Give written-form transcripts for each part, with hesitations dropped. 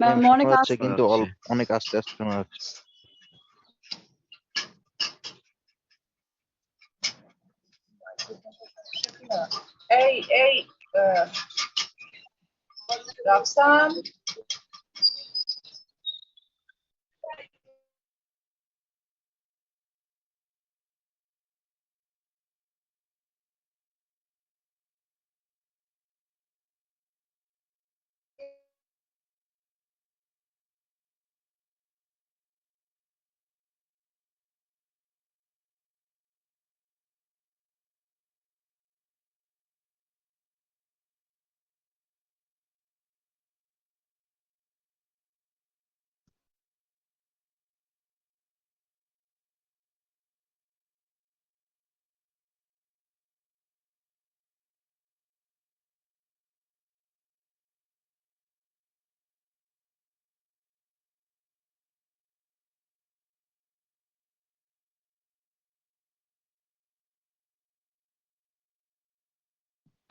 Ma'am শোনা অনেক যাচ্ছে আস্তে কিন্তু যাচ্ছে। অনেক আস্তে আস্তে শোনা যাচ্ছে। এই রাফসান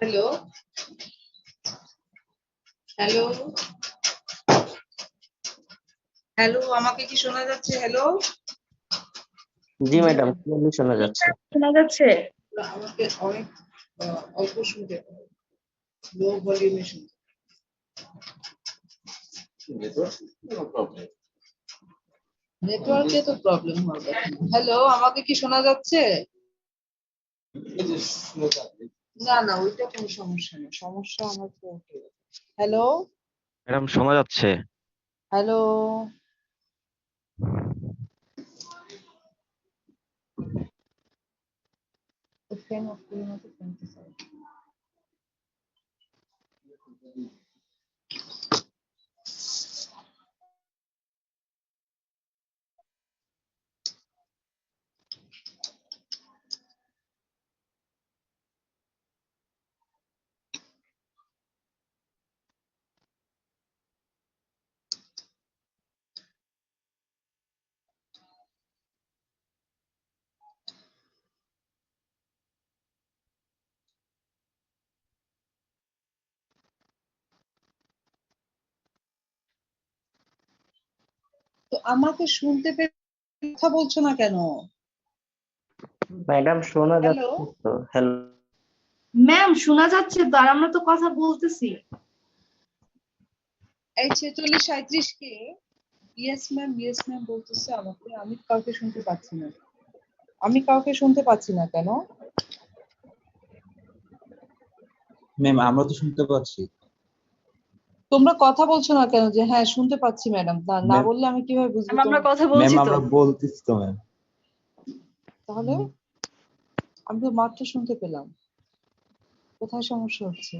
হ্যালো হ্যালো হ্যালো আমাকে কি শোনা যাচ্ছে? হ্যালো জি ম্যাডাম, ক্লিয়ারলি শোনা যাচ্ছে। শোনা যাচ্ছে। আমাকে অনেক অল্প শুনতে লো ভলিউমে শুনতে। নেটওয়ার্কে তো প্রবলেম হবে। হ্যালো আমাকে কি শোনা যাচ্ছে? না না ওইটা কোনো সমস্যা না, সমস্যা আমার তো হ্যালো ম্যাডাম শোনা যাচ্ছে। হ্যালো ফ্যান অফ করে মতো শুনতে চাই। তো আমাকে শুনতে পেয়ে কথা বলছো না কেন? ম্যাডাম শোনা হ্যালো যাচ্ছে তো। হ্যালো ম্যাম শোনা যাচ্ছে তো, আর আমরা তো কথা বলতেছি। এই 4637 কে ইয়েস ম্যাম বলতেছে আমাকে, আমি কাউকে শুনতে পাচ্ছি না। আমি কাউকে শুনতে পাচ্ছি না কেন? ম্যাম আমরা তো শুনতে পাচ্ছি। তোমরা কথা বলছো না কেন যে হ্যাঁ শুনতে পাচ্ছি ম্যাডাম? না ম্যাম বললে আমি কিভাবে বুঝবো? ম্যাম আমরা কথা ম্যাম বলছি তো। আমরা বলতেছি তো ম্যাম। তাহলে আমি তো মাত্র শুনতে পেলাম, কোথায় সমস্যা হচ্ছে?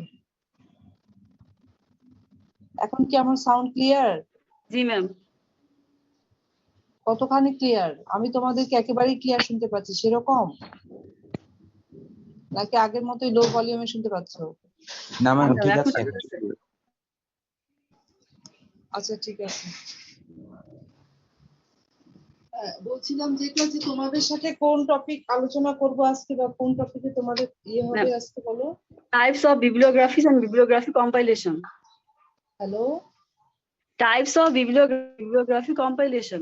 এখন কি আমার সাউন্ড ক্লিয়ার? জি ম্যাম। কতখানি ক্লিয়ার? আমি তোমাদেরকে একেবারেই ক্লিয়ার শুনতে পাচ্ছি সেরকম, নাকি আগের মতোই লো ভলিউমে শুনতে পাচ্ছো? না ম্যাম ঠিক এখন আছে। ঠিক আছে। আচ্ছা ঠিক আছে। বলছিলাম যেটা যে তোমাদের সাথে কোন টপিক আলোচনা করব আজকে, বা কোন টপিকে তোমাদের হবে ম্যাম আজকে বলো। Types of bibliographies and bibliography compilation. Hello types of bibliography compilation.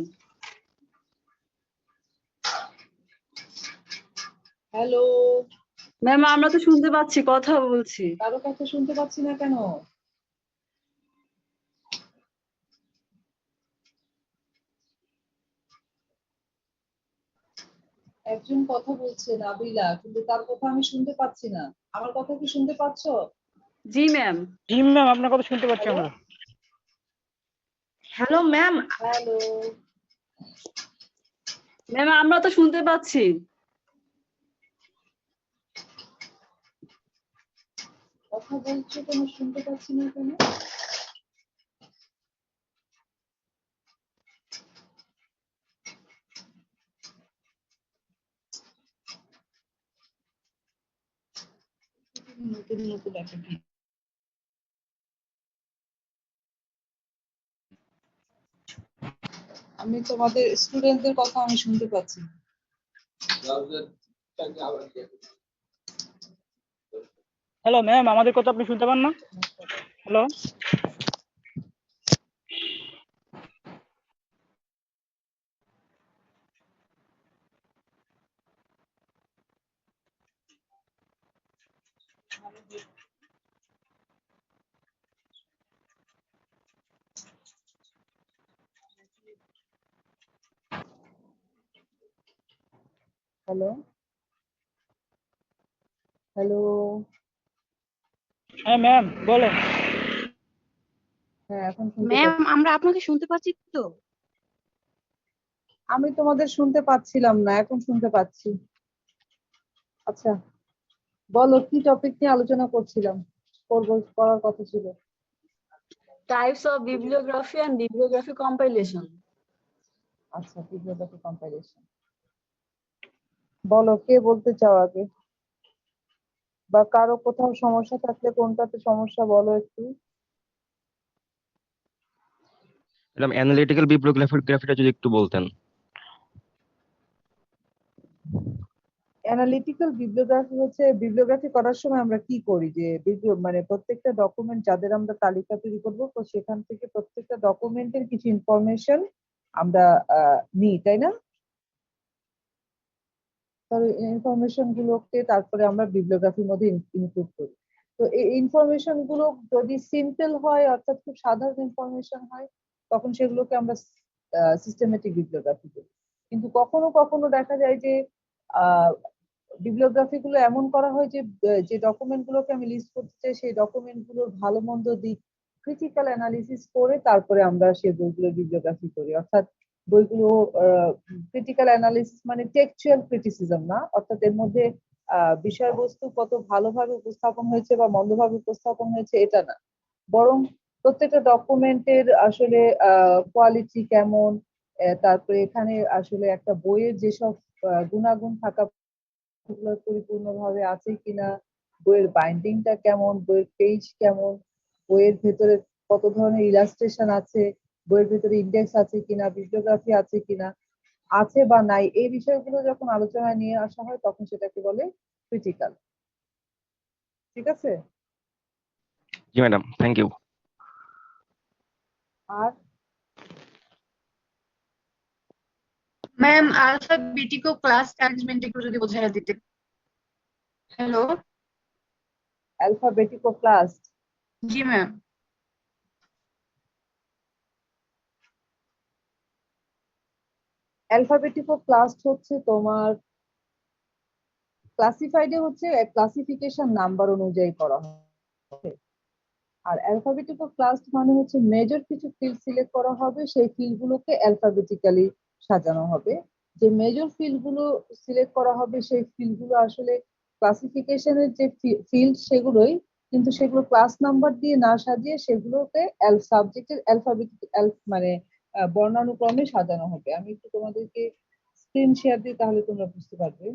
Hello ma'am আমরা তো শুনতে পাচ্ছি, কথা বলছি। কারো কথা শুনতে পাচ্ছি না কেন? একজন কথা বলছে নাবিলা, কিন্তু তার কথা আমি শুনতে পাচ্ছি না। আমার কথা কি শুনতে পাচ্ছো? জি ম্যাম। জি ম্যাম আপনার কথা শুনতে পাচ্ছি আমরা। Hello ma'am. হ্যালো ম্যাম আমরা তো শুনতে পাচ্ছি। কথা বলছো কেন, শুনতে পাচ্ছি না কেন? নতুন নতুন একটা কি আমি তোমাদের স্টুডেন্টদের কথা আমি শুনতে পাচ্ছি। হ্যালো ম্যাম আমাদের কথা আপনি শুনতে পান না? Hello hello, hello. হ্যাঁ ম্যাম বলেন। হ্যাঁ, এখন শুনতে ম্যাম পাচ্ছি। আমরা আপনাকে শুনতে পাচ্ছি তো। আমি তোমাদের শুনতে পাচ্ছিলাম না, এখন শুনতে পাচ্ছি। আচ্ছা, বলো কি টপিক নিয়ে আলোচনা করার কথা ছিল। Types of bibliography and bibliography compilation. আচ্ছা, বিবলিওগ্রাফি কম্পাইলেশন। বলো কে বলতে চাও আগে, বা কারো কোথাও সমস্যা থাকলে কোনটাতে সমস্যা বলো একটু। ম্যাডাম অ্যানালিটিক্যাল বিবলিওগ্রাফিটা যদি একটু বলতেন। অ্যানালিটিক্যাল বিবলিওগ্রাফি হচ্ছে বিবলিওগ্রাফি করার সময় আমরা কি করি, যে মানে প্রত্যেকটা ডকুমেন্ট যাদের আমরা তালিকা তৈরি করবো, তো সেখান থেকে প্রত্যেকটা ডকুমেন্টের কিছু ইনফরমেশন আমরা নিই, তাই না? ইনফরমেশন গুলোকে তারপরে আমরা বিবলিওগ্রাফির মধ্যে ইনক্লুড করি। তো এই ইনফরমেশন গুলো যদি সিম্পল হয়, অর্থাৎ খুব সাধারণ ইনফরমেশন হয়, তখন সেগুলোকে আমরা সিস্টেমেটিক বিবলিওগ্রাফি করি। কিন্তু কখনো কখনো দেখা যায় যে বিবলিওগ্রাফি গুলো এমন করা হয় যে যে ডকুমেন্ট গুলোকে আমি লিস্ট করতে চাই, সেই ডকুমেন্ট গুলোর ভালো মন্দ দিক ক্রিটিক্যাল অ্যানালিসিস করে তারপরে আমরা সেই বইগুলো বিবলিওগ্রাফি করি। অর্থাৎ বইগুলো ক্রিটিক্যাল অ্যানালিসিস মানে টেক্সচুয়াল ক্রিটিসিজম না, অর্থাৎ এর মধ্যে বিষয়বস্তু কত ভালোভাবে উপস্থাপন হয়েছে বা মন্দভাবে উপস্থাপন হয়েছে এটা না, বরং প্রত্যেকটা ডকুমেন্টের আসলে কোয়ালিটি কেমন, তারপরে এখানে আসলে একটা বইয়ের যেসব গুণাগুণ থাকা পরিপূর্ণভাবে আছে কিনা, বইয়ের বাইন্ডিংটা কেমন, বইয়ের পেজ কেমন, বইয়ের ভেতরে কত ধরনের ইলাস্ট্রেশন আছে, বইয়ের ভেতরে ইন্ডেক্স আছে কিনা, বিবলিওগ্রাফি আছে কিনা, আছে বা নাই, এই বিষয়গুলো যখন আলোচনায় নিয়ে আসা হয় তখন সেটাকে বলে ক্রিটিক্যাল। ঠিক আছে? জি ম্যাডাম, থ্যাংক ইউ। আর ম্যাম আলফাবেটিক ও ক্লাস অ্যারেঞ্জমেন্ট একটু যদি বোঝাই দিতেন। হ্যালো। অ্যালফাবেটিক ও ক্লাস, জি ম্যাম। অ্যালফাবেটিক ও ক্লাস হচ্ছে তোমার ক্লাসিফাইডে হচ্ছে ক্লাসিফিকেশন নাম্বার অনুযায়ী করা হয়। আর অ্যালফাবেটিক্যাল ক্লাস মানে হচ্ছে মেজর কিছু ফিল্ড সিলেক্ট করা হবে, সেই ফিল্ড গুলোকে অ্যালফাবেটিক্যালি সাজানো হবে। যে মেজর ফিল্ড গুলো সিলেক্ট করা হবে সেই ফিল্ড গুলো আসলে ক্লাসিফিকেশনের যে ফিল্ড সেগুলোই, কিন্তু সেগুলো ক্লাস নাম্বার দিয়ে না সাজিয়ে সেগুলোকে সাবজেক্টের অ্যালফাবেটিক মানে বর্ণানুক্রমে সাজানো হবে। আমি একটু তোমাদেরকে স্ক্রিন শেয়ার দিই, তাহলে তোমরা বুঝতে পারবে।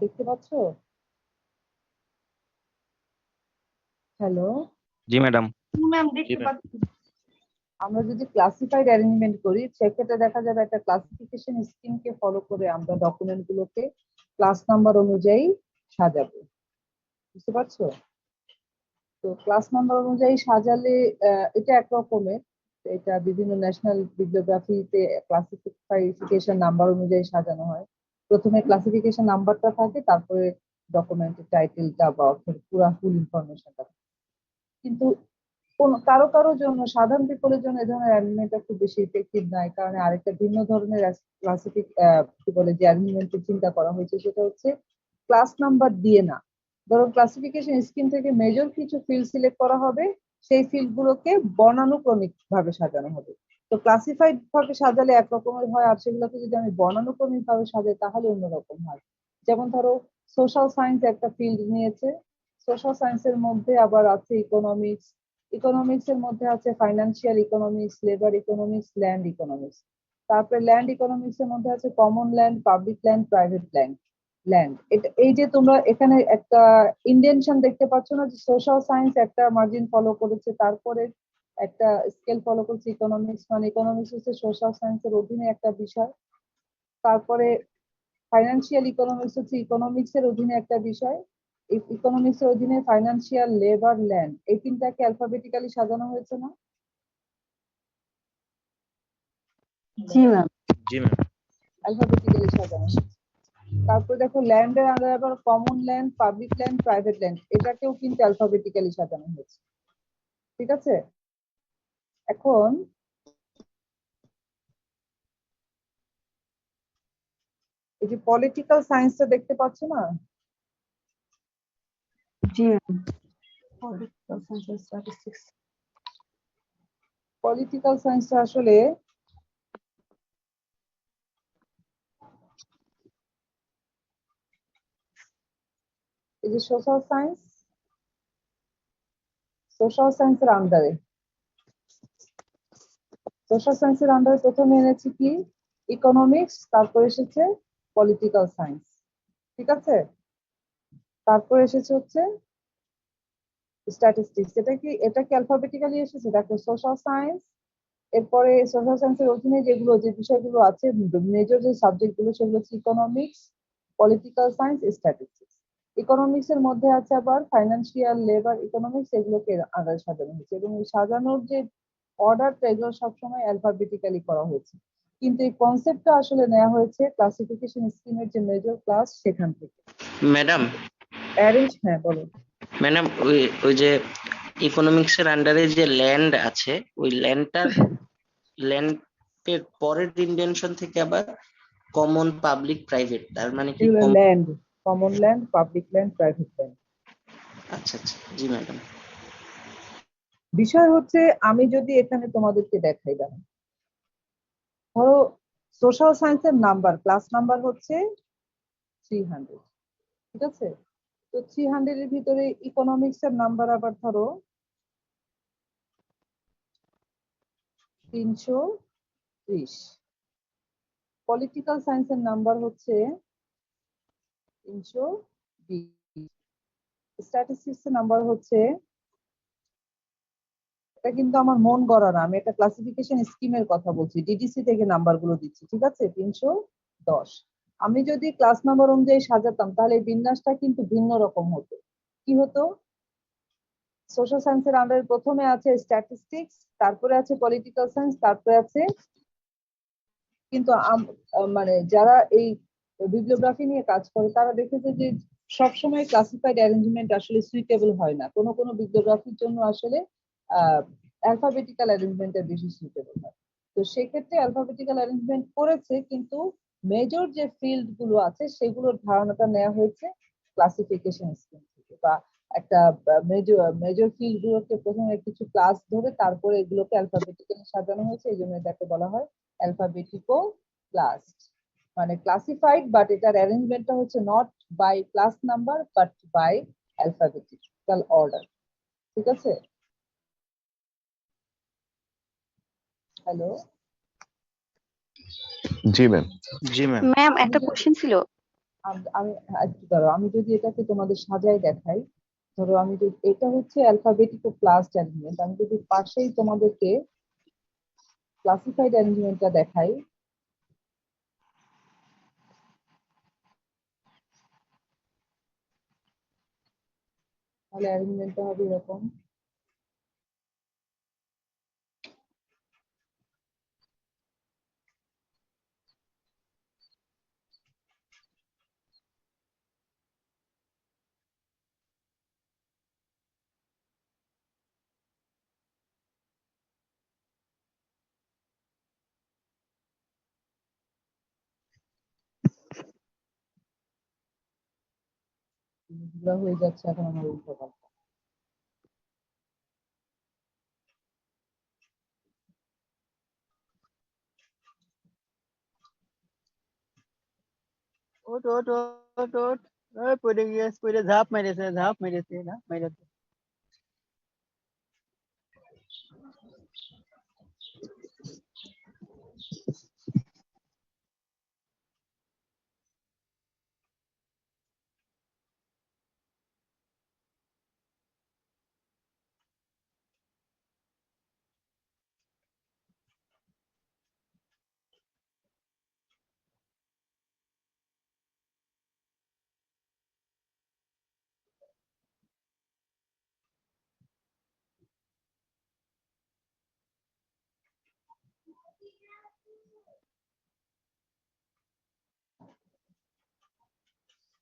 দেখতে পাচ্ছো? হ্যালো। জি ম্যাডাম। ম্যাম দেখতে পাচ্ছি। আমরা যদি ক্লাসিফাইড অ্যারেঞ্জমেন্ট করি সেক্ষেত্রে দেখা যাবে একটা ক্লাসিফিকেশন স্কিমকে ফলো করে আমরা ডকুমেন্ট গুলোকে ক্লাস নাম্বার অনুযায়ী সাজাবো। বুঝতে পারছো? তো ক্লাস নাম্বার অনুযায়ী সাজালে এটা একরকমের, এটা বিভিন্ন ন্যাশনাল বিবলিওগ্রাফিতে ক্লাসিফিকেশন নাম্বার অনুযায়ী সাজানো হয়। প্রথমে ক্লাসিফিকেশন নাম্বারটা থাকে, তারপরে ডকুমেন্টের টাইটেলটা বা পুরা ফুল ইনফরমেশনটা। কিন্তু কারো কারো জন্য, সাধারণ পিপলের জন্য এই ধরনের অ্যারেঞ্জমেন্টটা খুব বেশি ইফেক্টিভ নয়, কারণ আরেকটা ভিন্ন ধরনের কি বলে যে অ্যারেঞ্জমেন্টের চিন্তা করা হয়েছে, সেটা হচ্ছে ক্লাস নাম্বার দিয়ে না, বরং ক্লাসিফিকেশন স্কিম থেকে মেজর কিছু ফিল্ড সিলেক্ট করা হবে, সেই ফিল্ড গুলোকে বর্ণানুক্রমিক ভাবে সাজানো হবে। তো ক্লাসিফাইড ভাবে সাজালে একরকমের হয়, আর সেগুলোকে যদি আমি বর্ণানুক্রমিক ভাবে সাজাই তাহলে অন্যরকম হয়। যেমন ধরো সোশ্যাল সায়েন্স একটা ফিল্ড নিয়েছে, সোশ্যাল সায়েন্সের মধ্যে আবার আছে ইকোনমিক্স, ইকোনমিক্স এর মধ্যে আছে financial economics, labour economics, land economics. তারপরে ল্যান্ড ইকোনমিক্স এর মধ্যে আছে common land, public land, private land. Land এটা, এই যে তোমরা এখানে একটা ইন্ডেনশন দেখতে পাচ্ছ না, যে সোশ্যাল সায়েন্স একটা মার্জিন ফলো করেছে, তারপরে একটা স্কেল ফলো করছে ইকোনমিক্স, মানে ইকোনমিক্স হচ্ছে সোশ্যাল সায়েন্সের অধীনে একটা বিষয়। তারপরে ফাইন্যান্সিয়াল ইকোনমিক্স হচ্ছে ইকোনমিক্স এর অধীনে একটা বিষয়। এই ইকোনমিক্স এর অধীনে ফাইন্যান্সিয়াল, লেবার, ল্যান্ড, এই তিনটাকে অ্যালফাবেটিক্যালি সাজানো হয়েছে না? জি ম্যাম। জি ম্যাম। অ্যালফাবেটিক্যালি সাজানো হয়েছে। তারপর দেখো ল্যান্ডের আন্ডারে আবার common land, public land, private land, এটাকেও কিন্তু অ্যালফাবেটিক্যালি সাজানো হয়েছে। ঠিক আছে, এখন এই যে পলিটিক্যাল সায়েন্সটা দেখতে পাচ্ছ না? জি ma'am. Political science, statistics. Political সায়েন্সটা আসলে এই যে সোশ্যাল সায়েন্স, সোশ্যাল সায়েন্সের আন্ডারে, সোশ্যাল সায়েন্সের আন্ডারে প্রথমে এনেছি কি ইকোনমিক্স, তারপর এসেছে পলিটিক্যাল সায়েন্স। ঠিক আছে, তারপর এসেছে হচ্ছে স্ট্যাটিস্টিক্স। এটা কি অ্যালফাবেটিক্যালি এসেছে? দেখো সোশ্যাল সায়েন্স, এরপরে সোশ্যাল সায়েন্সের অধীনে যেগুলো, যে বিষয়গুলো আছে, মেজর যে সাবজেক্ট গুলো, সেগুলো হচ্ছে economics, political science, statistics. Economics এর মধ্যে আছে আবার ফাইন্যান্সিয়াল, লেবার ইকোনমিক্স, এগুলোকে আলাদা সাজানো হয়েছে, এবং এই সাজানোর যে অর্ডারটা, এগুলো সবসময় অ্যালফাবেটিক্যালি করা হয়েছে। কিন্তু এই কনসেপ্টটা আসলে নেওয়া হয়েছে ক্লাসিফিকেশন স্কিমের যে মেজর ক্লাস, সেখান থেকে। ম্যাডাম, অ্যারেঞ্জ, হ্যাঁ বলো। ম্যাডাম ওই ওই যে ইকোনমিক্স এর আন্ডারে যে ল্যান্ড আছে, ওই ল্যান্ডের পরের ইনভেনশন থেকে আবার কমন, পাবলিক, প্রাইভেট, তার মানে কি এগুলো land, common land, public land, private land. আচ্ছা আচ্ছা, জি ম্যাডাম। বিষয় হচ্ছে, আমি যদি এখানে তোমাদেরকে দেখাই, দাঁড়াও, ধরো সোশ্যাল সায়েন্সের নাম্বার, ক্লাস নাম্বার হচ্ছে 300। ঠিক আছে, তো 300 এর ভিতরে ইকোনমিক্স এর নাম্বার আবার ধরো 330, পলিটিক্যাল সায়েন্সের নাম্বার হচ্ছে 320, স্ট্যাটিস্টিক্স এর নাম্বার হচ্ছে, এটা কিন্তু আমার মন গড়া না, আমি একটা ক্লাসিফিকেশন স্কিমের কথা বলছি, ডিডিসি থেকে নাম্বার গুলো দিচ্ছি। ঠিক আছে, 310। আমি যদি ক্লাস নাম্বার অনুযায়ী সাজাতাম তাহলে এই বিন্যাসটা কিন্তু ভিন্ন রকম হতো। কি হতো? সোশ্যাল সায়েন্সের আন্ডারে প্রথমে আছে স্ট্যাটিস্টিক্স, তারপরে আছে পলিটিক্যাল সায়েন্স, তারপরে আছে, কিন্তু মানে যারা এই বিবলিওগ্রাফি নিয়ে কাজ করে তারা দেখেছে যে সবসময় ক্লাসিফাইড অ্যারেঞ্জমেন্ট আসলে সুইটেবল হয় না, কোনো কোনো বিবলিওগ্রাফির জন্য আসলে অ্যালফাবেটিক্যাল অ্যারেঞ্জমেন্টের বেশি সুইটেবল হয়। তো সেক্ষেত্রে অ্যালফাবেটিক্যাল অ্যারেঞ্জমেন্ট করেছে, কিন্তু মেজর যে ফিল্ড গুলো আছে সেগুলোর ধারণাটা নেওয়া হয়েছে ক্লাসিফিকেশন স্কিম থেকে, বা একটা মেজর মেজর ফিল্ড গুলোকে প্রথমে কিছু ক্লাস ধরে তারপরে এগুলোকে অ্যালফাবেটিক্যালি সাজানো হয়েছে, এই জন্য এটাকে বলা হয় অ্যালফাবেটিকো ক্লাস, মানে ক্লাসিফাইড, বাট এটার অ্যারেঞ্জমেন্টটা হচ্ছে not by class number but by alphabetical order. ঠিক আছে, হ্যালো। জি ম্যাম। জি ম্যাম। ম্যাম একটা কোশ্চেন ছিল। আমি একটু দাঁড়াও, আমি যদি এটাকে তোমাদের সাজাই দেখাই, ধরো আমি যদি, এটা হচ্ছে অ্যালফাবেটিকো ক্লাস অ্যারেঞ্জমেন্ট, আমি যদি পাশেই তোমাদেরকে ক্লাসিফাইড অ্যারেঞ্জমেন্টটা দেখাই, তাহলে অ্যারেঞ্জমেন্টটা হবে এরকম। ঘোরা হয়ে যাচ্ছে এখন আমার উল্টো পাল্টা। ওট ওট ওট ওট ওই পড়ে গিয়েছে, পড়ে ঝাঁপ মেরেছে, ঝাঁপ মেরেছে, ঝাঁপ মেরেছে।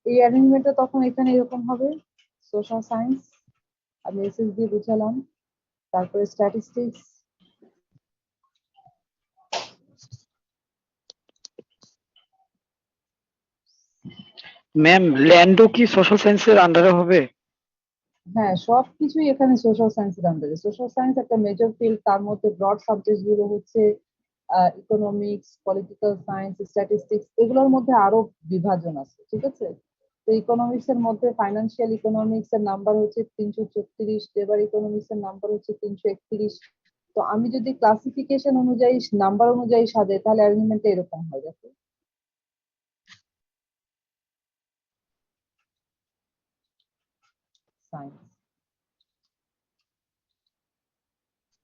এই অ্যারেঞ্জমেন্টটা তখন এখানে এরকম হবে, সোশ্যাল সায়েন্স আমি এসএস দিয়ে বুঝালাম, তারপরে স্ট্যাটিস্টিক্স, ম্যাম ল্যান্ডও কি সোশ্যাল সায়েন্সের আন্ডারে হবে? হ্যাঁ সবকিছুই এখানে সোশ্যাল সায়েন্সের আন্ডারে। সোশ্যাল সায়েন্স একটা মেজর ফিল্ড, তার মধ্যে ব্রড সাবজেক্ট গুলো হচ্ছে ইকোনমিক্স, পলিটিক্যাল সায়েন্স, স্ট্যাটিস্টিক্স, এগুলোর মধ্যে আরো বিভাজন আছে, ঠিক আছে। তো ইকোনমিক্স এর মধ্যে ফাইন্যান্সিয়াল ইকোনমিক্স এর নাম্বার হচ্ছে 336, লেবার ইকোনমিক্স এর নাম্বার হচ্ছে 331। তো আমি যদি ক্লাসিফিকেশন অনুযায়ী নাম্বার অনুযায়ী সাজাই তাহলে অ্যারেঞ্জমেন্টটা এরকম হয়, দেখো। সায়েন্স,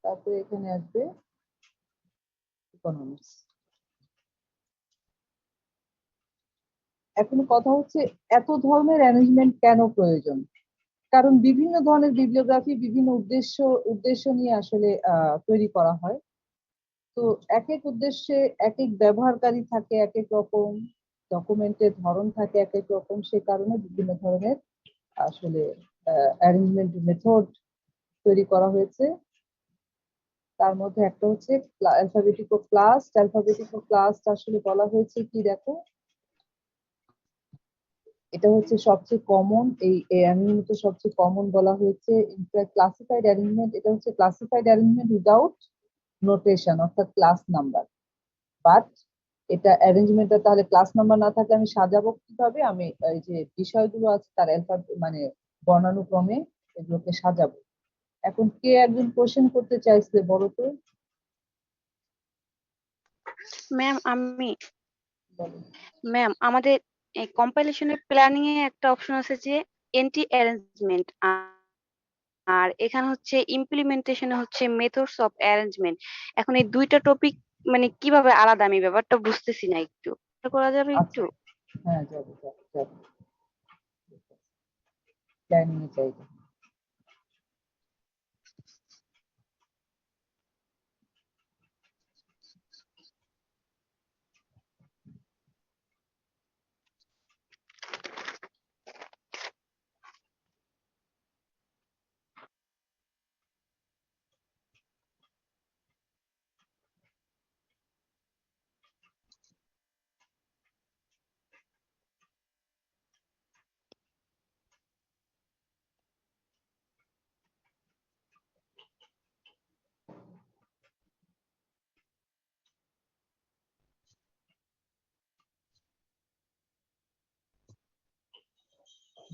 তারপরে এখানে আসবে ইকোনমিক্স। এখন কথা হচ্ছে এত ধরনের অ্যারেঞ্জমেন্ট কেন প্রয়োজন? কারণ বিভিন্ন ধরনের বিবলিওগ্রাফি বিভিন্ন উদ্দেশ্য নিয়ে আসলে তৈরি করা হয়। তো এক এক উদ্দেশ্যে এক এক ব্যবহারকারী থাকে, এক এক রকম ডকুমেন্টের ধরন থাকে এক এক রকম, সে কারণে বিভিন্ন ধরনের আসলে অ্যারেঞ্জমেন্ট মেথড তৈরি করা হয়েছে। তার মধ্যে একটা হচ্ছে অ্যালফাবেটিক ক্লাস। অ্যালফাবেটিক ক্লাস আসলে বলা হয়েছে কি, দেখো এটা হচ্ছে সবচেয়ে কমন, এই অ্যারেঞ্জমেন্ট সবচেয়ে কমন বলা হয়েছে। ইনফ্যাক্ট ক্লাসিফাইড অ্যারেঞ্জমেন্ট, এটা হচ্ছে ক্লাসিফাইড অ্যারেঞ্জমেন্ট উইদাউট নোটেশন, অর্থাৎ ক্লাস নাম্বার। বাট এটা অ্যারেঞ্জমেন্টটা তাহলে ক্লাস নাম্বার না থাকলে আমি সাজাবো কিভাবে? আমি এই যে বিষয়গুলো আছে তার মানে বর্ণানুক্রমে এগুলোকে সাজাবো। এখন কে একজন কোশ্চেন করতে চাইছে বলো তো? ম্যাম আমি বলো। ম্যাম আমাদের কম্পাইলেশনের প্ল্যানিং এ একটা অপশন আছে যে এন্ট্রি অ্যারেঞ্জমেন্ট, আর এখানে হচ্ছে ইমপ্লিমেন্টেশনে হচ্ছে মেথডস অফ অ্যারেঞ্জমেন্ট। এখন এই দুইটা টপিক মানে কিভাবে আলাদা, আমি ব্যাপারটা বুঝতেছি না, একটু করা যাবে আচ্ছা, একটু? হ্যাঁ যাবো যাবো যাবো, প্ল্যানিং এ চাইবো।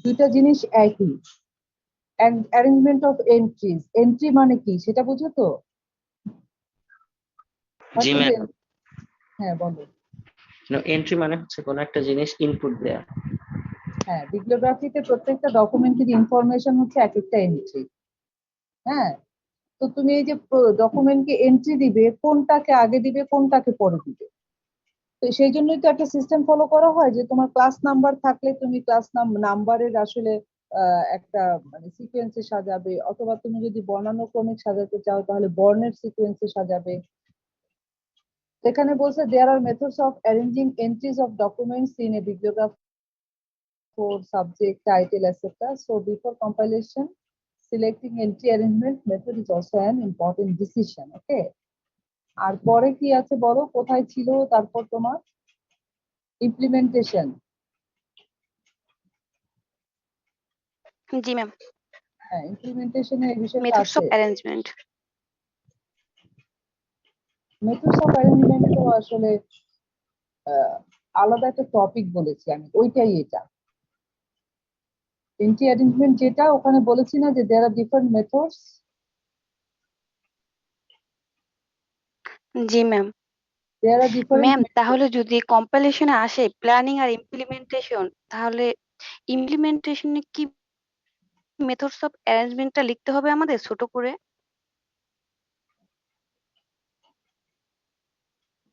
দুইটা জিনিস একই। অ্যারেঞ্জমেন্ট অফ এন্ট্রিজ, এন্ট্রি মানে কি সেটা বুঝো তো? জি হয়তো ম্যাম। যে- হ্যাঁ বলো। এন্ট্রি মানে হচ্ছে কোনো একটা জিনিস ইনপুট দেয়া। হ্যাঁ, বিবলিওগ্রাফিতে প্রত্যেকটা ডকুমেন্টের ইনফরমেশন হচ্ছে এক একটা এন্ট্রি। হ্যাঁ, তো তুমি এই যে ডকুমেন্টকে এন্ট্রি দিবে, কোনটাকে আগে দিবে কোনটাকে পরে দিবে, তো সেই জন্যই তো একটা সিস্টেম ফলো করা হয় যে তোমার ক্লাস নাম্বার থাকলে তুমি ক্লাস নাম্বারের আসলে একটা মানে সিকোয়েন্সে সাজাবে, অথবা তুমি যদি বর্ণানুক্রমিক সাজাতে চাও তাহলে বর্ণের সিকোয়েন্সে সাজাবে। এখানে বলছে there are methods of arranging entries of documents in a bibliography for subject, title, etc. So before compilation, selecting entry arrangement method is also an important decision. Okay. আর পরে কি আছে বলো, কোথায় ছিল তারপর তোমার ইমপ্লিমেন্টেশন? জি ম্যাম, হ্যাঁ, ইমপ্লিমেন্টেশনে এই বিষয়টা মেথডস আছে। Of arrangement. Methods of arrangement তো আসলে আলাদা একটা টপিক বলেছি আমি, ওইটাই এটা। এন্ট্রি অ্যারেঞ্জমেন্ট যেটা ওখানে বলেছি না যে দেয়ার are different methods. G ma'am. There are different ma'am তাহলে যদি কম্পাইলেশনে আসে প্ল্যানিং আর ইমপ্লিমেন্টেশন, তাহলে ইমপ্লিমেন্টেশনে কি মেথডস অফ অ্যারেঞ্জমেন্টটা লিখতে হবে আমাদের ছোট করে?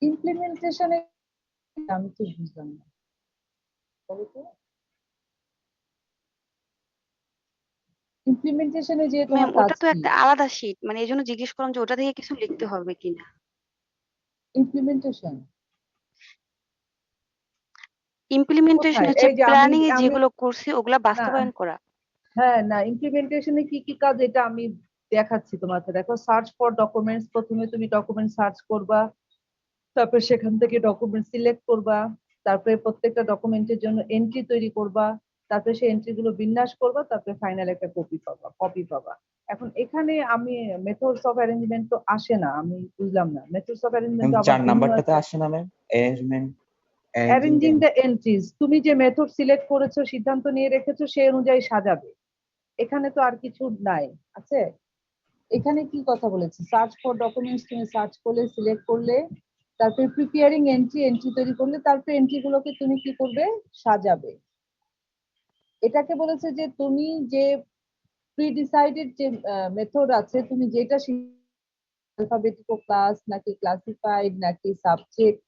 ইমপ্লিমেন্টেশনে আমি তো বুঝলাম না, বলো তো। ইমপ্লিমেন্টেশনে যে ম্যাম তোমার কাজ ওটা তো কি? একটা আলাদা শীট, মানে এই জন্য জিজ্ঞেস করলাম যে ওটা থেকে কিছু লিখতে হবে কিনা। ইমপ্লিমেন্টেশন ইমপ্লিমেন্টেশন কোথায়? হচ্ছে এই যে আমি প্ল্যানিং এ আমি যেগুলো করছি ওগুলা না, বাস্তবায়ন করা। হ্যাঁ না, ইমপ্লিমেন্টেশনে কি কি কাজ এটা আমি দেখাচ্ছি তোমাকে। দেখো, সার্চ ফর ডকুমেন্টস, প্রথমে তুমি ডকুমেন্ট সার্চ করবা, তারপর সেখান থেকে ডকুমেন্ট সিলেক্ট করবা, তারপরে প্রত্যেকটা ডকুমেন্টের জন্য এন্ট্রি তৈরি করবা, তারপরে সেই এন্ট্রি গুলো বিন্যাস করবা, তারপরে ফাইনাল একটা কপি পাবা। এখন এখানে আমি মেথডস অফ অ্যারেঞ্জমেন্ট তো আসে না, আমি বুঝলাম না মেথডস অফ অ্যারেঞ্জমেন্ট ম্যাম আবার 4 ভিন্ন নাম্বারটাতে একটা। আসে না ma'am, arrangement, arranging the entries, তুমি যে মেথড সিলেক্ট করেছো, সিদ্ধান্ত নিয়ে রেখেছো, সেই অনুযায়ী সাজাবে। এখানে তো আর কিছু নাই, আছে? এখানে কি কথা বলেছি? সার্চ ফর ডকুমেন্টস, তুমি সার্চ করলে, সিলেক্ট করলে, তারপরে প্রিপেয়ারিং এন্ট্রি তৈরি করলে, তারপরে এন্ট্রি গুলোকে তুমি কি করবে? সাজাবে। এটাকে বলেছে যে তুমি যে প্রি ডিসাইডেড যে মেথড আছে, তুমি যেটা অ্যালফাবেটিক্যাল ক্লাস নাকি ক্লাসিফাইড নাকি সাবজেক্ট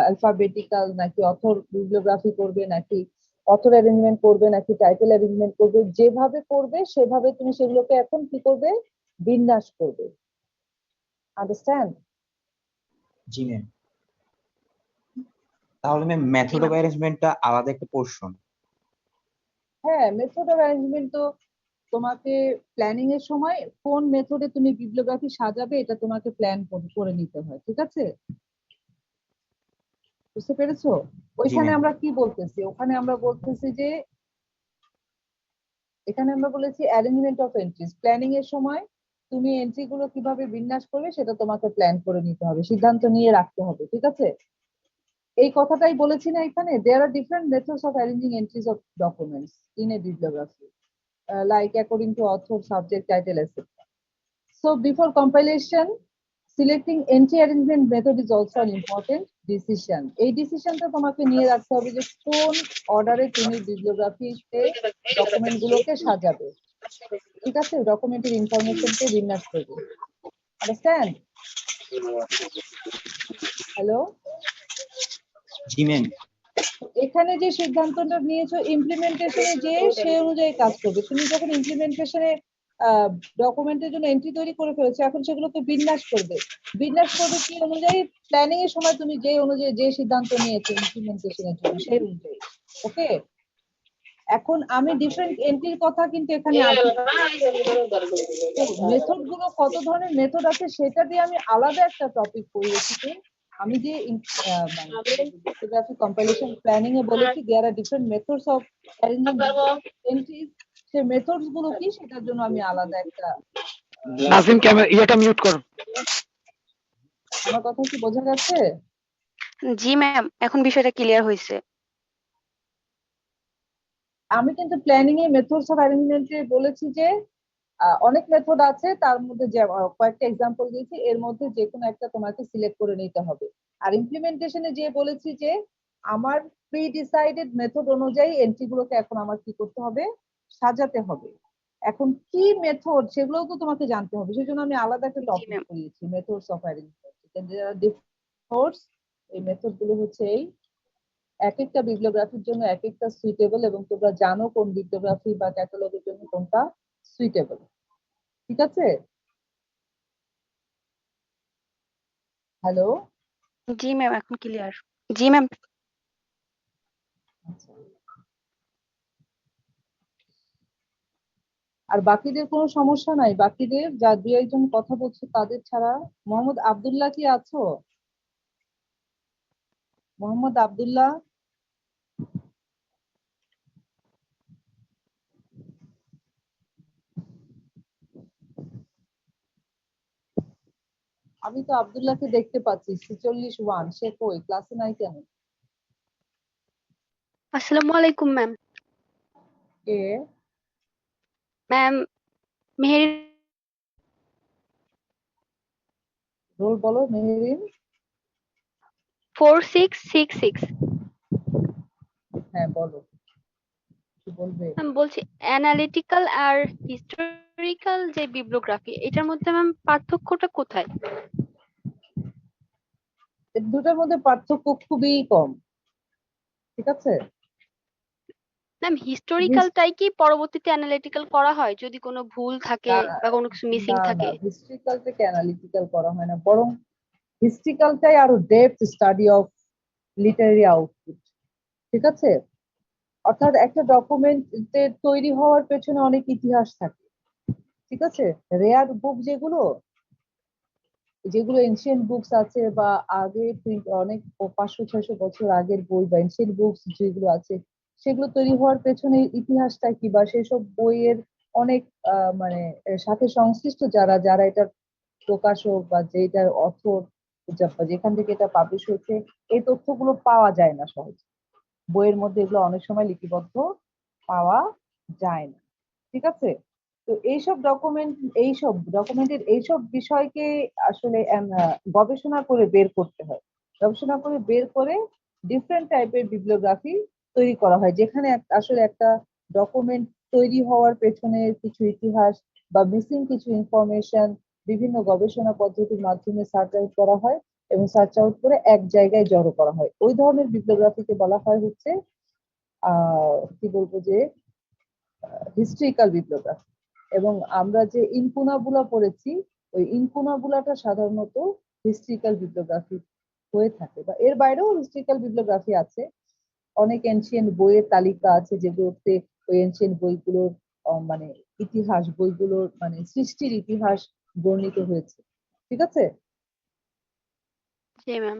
অ্যালফাবেটিক্যাল নাকি অথর বিবলিওগ্রাফি করবে নাকি অথর অ্যারেঞ্জমেন্ট করবে নাকি টাইটেল অ্যারেঞ্জমেন্ট করবে, যেভাবে করবে সেভাবে তুমি সেগুলোকে এখন কি করবে? বিন্যাস করবে। আন্ডারস্ট্যান্ড? জি ম্যাম। তাহলে ম্যাম জি মেথড অফ ম্যাম। অ্যারেঞ্জমেন্টটা আলাদা একটা পোর্শন। হ্যাঁ, মেথড অফ অ্যারেঞ্জমেন্ট তো তোমাকে প্ল্যানিং এর সময় কোন মেথডে তুমি বিবলিওগ্রাফি সাজাবে এটা তোমাকে প্ল্যান করে নিতে হয়, ঠিক আছে? বুঝতে পেরেছো? জি ওইখানে ম্যাম। আমরা কি বলতেছি? ওখানে আমরা বলতেছি যে এখানে আমরা বলেছি অ্যারেঞ্জমেন্ট অফ এন্ট্রিজ, প্ল্যানিং এর সময় তুমি এন্ট্রি গুলো কিভাবে বিন্যাস করবে সেটা তোমাকে প্ল্যান করে নিতে হবে, সিদ্ধান্ত নিয়ে রাখতে হবে, ঠিক আছে? এই কথাটাই বলেছি না এখানে, there are different methods of arranging entries of documents in a bibliography, like according to author, subject, title, etc. So before compilation, selecting entry arrangement method is also an important decision. এই ডিসিশনটা তোমাকে নিয়ে রাখতে হবে যে কোন অর্ডারে তুমি বিবলিওগ্রাফিতে ডকুমেন্ট গুলোকে সাজাবে, ঠিক আছে? ডকুমেন্টের ইনফরমেশনকে বিন্যাস করবে। আন্ডারস্ট্যান্ড? হ্যালো? জি ম্যাম। এখানে যে সিদ্ধান্তটা নিয়েছো ইমপ্লিমেন্টেশনে যে সেই অনুযায়ী কাজ করবে। তুমি যখন ইমপ্লিমেন্টেশনে ডকুমেন্টের জন্য এন্ট্রি তৈরি করে ফেলেছো, এখন সেগুলোকে বিন্যাস করবে। বিন্যাস করবে কি অনুযায়ী? প্ল্যানিং এর সময় তুমি যে অনুযায়ী যে সিদ্ধান্ত নিয়েছো ইমপ্লিমেন্টেশনের জন্য সেই অনুযায়ী। ওকে, এখন আমি ডিফারেন্ট এন্ট্রির কথা কিন্তু এখানে আসি, মেথড গুলো কত ধরনের মেথড আছে সেটা দিয়ে আমি আলাদা একটা টপিক করিয়েছি। যে আমি যে বিবলিওগ্রাফি কম্পাইলেশন প্ল্যানিং এ বলেছি there are different methods of arranging entries, সেই মেথডস গুলো কি সেটার জন্য আমি আলাদা একটা। নাজিম ক্যামেরা ইয়েটা মিউট করো। আমার কথা কি বোঝা যাচ্ছে? জি ম্যাম, এখন বিষয়টা ক্লিয়ার হয়েছে। আমি কিন্তু প্ল্যানিং এ মেথডস অফ অ্যারেঞ্জমেন্টে বলেছি যে অনেক মেথড আছে, তার মধ্যে যে কয়েকটা এক্সাম্পল দিয়েছি, এর মধ্যে যে কোনো একটা তোমাকে সিলেক্ট করে নিতে হবে। আর ইমপ্লিমেন্টেশনে যে বলেছি যে আমার প্রি ডিসাইডেড মেথড অনুযায়ী এন্ট্রি গুলোকে এখন আমার কি করতে হবে? সাজাতে হবে। এখন কি মেথড সেগুলোও তো তোমাকে জানতে হবে, সেজন্য আমি আলাদা একটা জি টপিক ম্যাম। করিয়েছি, মেথডস অফ অ্যারেঞ্জমেন্ট। এই মেথড গুলো হচ্ছে এই এক একটা বিবলিওগ্রাফির জন্য এক একটা সুইটেবল, এবং তোমরা জানো কোন বিবলিওগ্রাফি বা ক্যাটালগের জন্য কোনটা সুইটেবল, ঠিক আছে? হ্যালো? জি ম্যাম, এখন ক্লিয়ার। জি ম্যাম। আচ্ছা, আর বাকিদের কোনো সমস্যা নাই? বাকিদের যা দুই একজন কথা বলছো তাদের ছাড়া। মোহাম্মদ আব্দুল্লাহ কি আছো? মোহাম্মদ আব্দুল্লাহ? আমি তো আব্দুল্লাহকে দেখতে পাচ্ছি 46 1, সে কই? ক্লাসে নাই কেন? আসসালামু আলাইকুম ম্যাম। কে? ম্যাম মেহের রোল বলো মেহেরিন। 4666। হ্যাঁ বলো, কি বলবে? ম্যাম বলছি অ্যানালিটিক্যাল আর হিস্টোরিক্যাল যে বিবলিওগ্রাফি এটার মধ্যে ম্যাম পার্থক্যটা কোথায়? এর দুটার মধ্যে পার্থক্য খুবই কম, ঠিক আছে? ম্যাম হিস্টোরিক্যালটাই কি পরবর্তীতে অ্যানালিটিক্যাল করা হয় যদি কোনো ভুল থাকে না বা কোনো কিছু মিসিং না না, থাকে? হিস্ট্রিক্যালটাকে অ্যানালিটিক্যাল করা হয় না, বরং হিস্ট্রিক্যালটাই আরো depth study of Literary output, ঠিক আছে? অর্থাৎ একটা ডকুমেন্টের তৈরি হওয়ার পেছনে অনেক ইতিহাস থাকে, ঠিক আছে? রেয়ার বুক যেগুলো যেগুলো এনশিয়েন্ট বুকস আছে বা আগে অনেক 500-600 বছর আগের বই বা এনশিয়েন্ট বুকস যেগুলো আছে, সেগুলো তৈরি হওয়ার পেছনে ইতিহাসটা কি বা সেসব বইয়ের অনেক মানে সাথে সংশ্লিষ্ট যারা যারা এটার প্রকাশক বা যেটার অথর, যেখান থেকে এটা পাবলিশ হয়েছে, এই তথ্যগুলো পাওয়া যায় না সহজে। বইয়ের মধ্যে এগুলো অনেক সময় লিপিবদ্ধ পাওয়া যায় না, ঠিক আছে? তো এইসব ডকুমেন্টের এইসব বিষয়কে আসলে গবেষণা করে বের করতে হয়। গবেষণা করে বের করে ডিফারেন্ট টাইপের বিবলিওগ্রাফি তৈরি করা হয়, যেখানে আসলে একটা ডকুমেন্ট তৈরি হওয়ার পেছনে কিছু ইতিহাস বা মিসিং কিছু ইনফরমেশন বিভিন্ন গবেষণা পদ্ধতির মাধ্যমে সার্চ আউট করা হয় এবং সার্চ আউট করে এক জায়গায় জড়ো করা হয়। ওই ধরনের বিবলিওগ্রাফিকে বলা হয় হচ্ছে কি বলবো যে হিস্ট্রিক্যাল বিবলিওগ্রাফি। এবং আমরা যে ইনকুনাবুলা পড়েছি, ওই ইনকুনাবুলাটা সাধারণত হিস্ট্রিক্যাল বিবলিওগ্রাফি হয়ে থাকে, বা এর বাইরেও হিস্ট্রিক্যাল বিবলিওগ্রাফি আছে। অনেক এনশিয়েন্ট বইয়ের তালিকা আছে যেগুলোতে ওই এনশিয়েন্ট বইগুলোর মানে ইতিহাস, বইগুলোর মানে সৃষ্টির ইতিহাস বর্ণিত হয়েছে, ঠিক আছে? জি ম্যাম।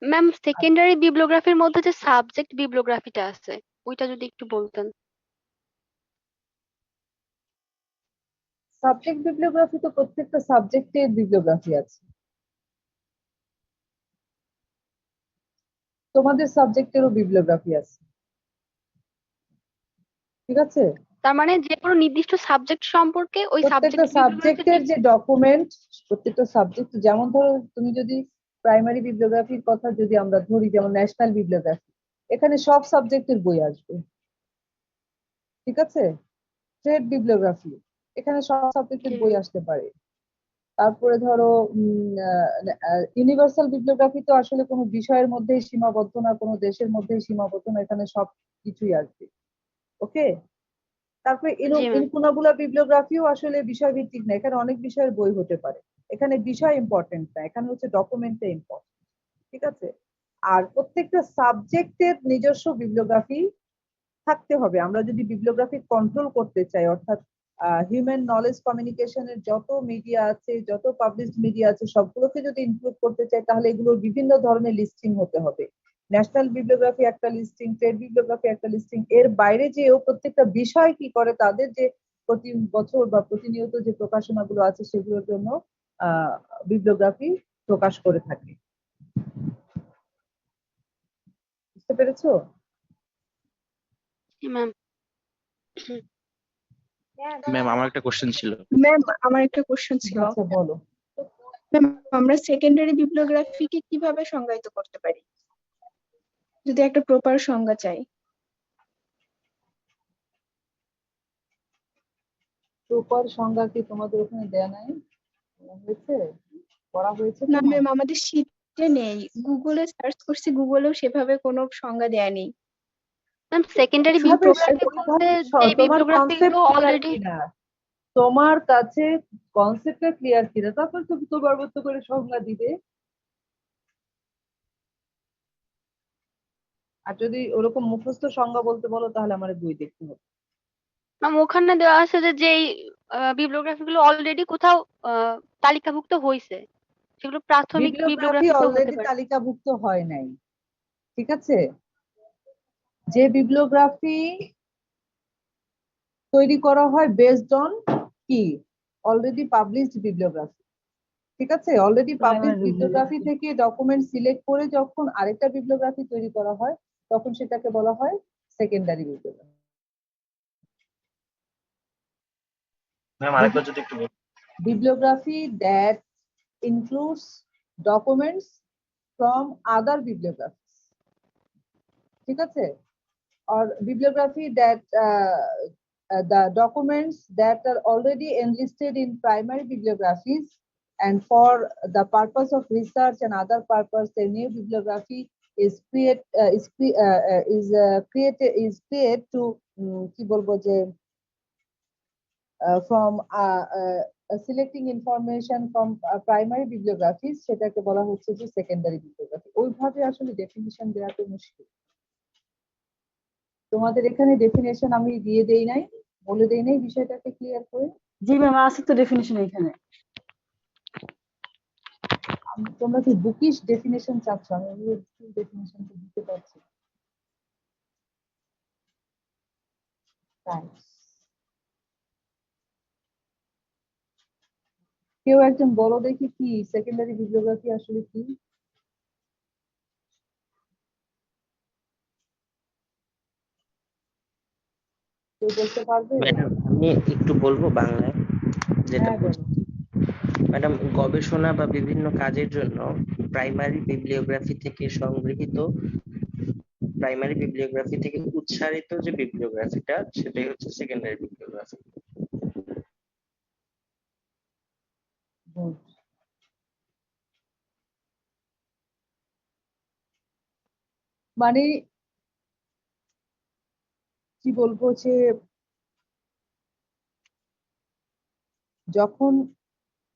ম্যাম সেকেন্ডারি বিবলিওগ্রাফির মধ্যে যে সাবজেক্ট বিবলিওগ্রাফিটা আছে ওইটা যদি একটু বলতেন। সাবজেক্ট বিবলিওগ্রাফি তো প্রত্যেকটা সাবজেক্টের বিবলিওগ্রাফি আছে। তোমাদের সাবজেক্টেরও বিবলিওগ্রাফি আছে, ঠিক আছে? তার মানে যে কোনো নির্দিষ্ট সাবজেক্ট সম্পর্কে ওই প্রত্যেকটা সাবজেক্ট সাবজেক্টের যে ডকুমেন্ট, প্রত্যেকটা সাবজেক্ট, যেমন ধরো তুমি যদি প্রাইমারি বিবলিওগ্রাফির কথা যদি আমরা ধরি, যেমন ন্যাশনাল বিবলিওগ্রাফি, এখানে সব সাবজেক্টের বই আসবে, ঠিক আছে? ট্রেড বিবলিওগ্রাফি, এখানে সব সাবজেক্টের বই আসতে পারে। তারপরে ধরো ইউনিভার্সাল বিবলিওগ্রাফি তো আসলে কোনো বিষয়ের মধ্যেই সীমাবদ্ধ না, কোনো দেশের মধ্যেই সীমাবদ্ধ না, এখানে সব কিছুই আসবে, ওকে? তারপরে জি ম্যাম। ইনকুনাবুলা বিবলিওগ্রাফিও আসলে বিষয় ভিত্তিক না, এখানে অনেক বিষয়ের বই হতে পারে। এখানে বিষয় ইম্পর্টেন্ট না, এখানে হচ্ছে ডকুমেন্টটা ইম্পর্টেন্ট, ঠিক আছে? আর প্রত্যেকটা সাবজেক্টের নিজস্ব বিবলিওগ্রাফি থাকতে হবে। আমরা যদি বিবলিওগ্রাফি কন্ট্রোল করতে চাই, অর্থাৎ হিউম্যান নলেজ কমিউনিকেশনের যত মিডিয়া আছে, যত পাবলিশড মিডিয়া আছে, সবগুলোকে যদি ইনক্লুড করতে চাই, তাহলে এগুলোর বিভিন্ন ধরনের লিস্টিং হতে হবে। ন্যাশনাল বিবলিওগ্রাফি একটা লিস্টিং, ট্রেড বিবলিওগ্রাফি একটা লিস্টিং, এর বাইরে যেও প্রত্যেকটা বিষয় কি করে, তাদের যে প্রতি বছর বা প্রতিনিয়ত যে প্রকাশনাগুলো আছে সেগুলোর জন্য বিবলিওগ্রাফি প্রকাশ করে থাকে। বুঝতে পেরেছো? জি ম্যাম। ম্যাম আমার একটা কোশ্চেন ছিল। ম্যাম আমার একটা কোশ্চেন ছিল। আচ্ছা বলো। ম্যাম আমরা সেকেন্ডারি বিবলিওগ্রাফিকে কিভাবে সংজ্ঞায়িত করতে পারি, যদি একটা প্রপার সংজ্ঞা চাই? প্রপার সংজ্ঞা কি তোমাদের ওখানে দেয়া নাই, হয়েছে, পড়া হয়েছে না কোনো? ম্যাম আমাদের শীটে নেই, গুগলে সার্চ করছি, গুগলেও সেভাবে কোনো সংজ্ঞা দেয়া নেই। ম্যাম সেকেন্ডারি কিভাবে বিবলিওগ্রাফি বলতে যে তোমার বিবলিওগ্রাফি কনসেপ্ট গুলো ক্লিয়ার অলরেডি। কিনা, তোমার কাছে কনসেপ্টটা ক্লিয়ার কিনা, তারপর তুমি তোমার মতো করে সংজ্ঞা দিবে। আর যদি ওরকম মুখস্থ সংজ্ঞা বলতে বলো, তাহলে আমার বই দেখতে হবে। ম্যাম ওখানে দেওয়া আছে যে যেই বিবলিওগ্রাফি গুলো অলরেডি কোথাও তালিকাভুক্ত হয়েছে সেগুলো প্রাথমিক বিবলিওগ্রাফি বিবলিওগ্রাফিতেও হতে অলরেডি পারে। তালিকাভুক্ত হয় নাই, ঠিক আছে? যে বিবলিওগ্রাফি তৈরি করা হয় বেসড অন কি, অলরেডি পাবলিশড বিবলিওগ্রাফি, ঠিক আছে? অলরেডি পাবলিশড বিবলিওগ্রাফি থেকে ডকুমেন্ট সিলেক্ট করে যখন আরেকটা বিবলিওগ্রাফি তৈরি করা হয়, তখন সেটাকে বলা হয় সেকেন্ডারি বিবলিওগ্রাফি। ম্যাম আরেকবার যদি একটু বলতেন। Bibliography that includes documents from other bibliographies, ঠিক আছে? Or bibliography that the documents that are already enlisted in primary bibliographies, and for the purpose of research and other purpose a new bibliography is created to কি বলবো যে from selecting information from primary bibliographies, সেটাকে বলা হচ্ছে যে secondary bibliography. ওইভাবে আসলে definition দেওয়া তো মুশকিল। তোমাদের এখানে ডেফিনেশন আমি দিয়ে দেই নাই, বলে দেই নাই বিষয়টাকে ক্লিয়ার করে। জি ম্যাম, আছে তো ডেফিনিশন এখানে। তোমরা কি বুকিশ ডেফিনেশন চাচ্ছ? আমি ডেফিনেশন তো দিতে পারছি। তাই কেউ একজন বলো দেখি কি সেকেন্ডারি বিবলিওগ্রাফি আসলে কি? কেউ বলতে পারবে? ম্যাডাম আমি একটু বলবো বাংলায় যেটা হ্যাঁ বলো। ম্যাডাম, গবেষণা বা বিভিন্ন কাজের জন্য প্রাইমারি বিবলিওগ্রাফি থেকে সংগৃহীত, প্রাইমারি বিবলিওগ্রাফি থেকে উৎসারিত যে বিবলিওগ্রাফিটা, সেটাই হচ্ছে সেকেন্ডারি বিবলিওগ্রাফি। Good. মানে কি বলবো যে যখন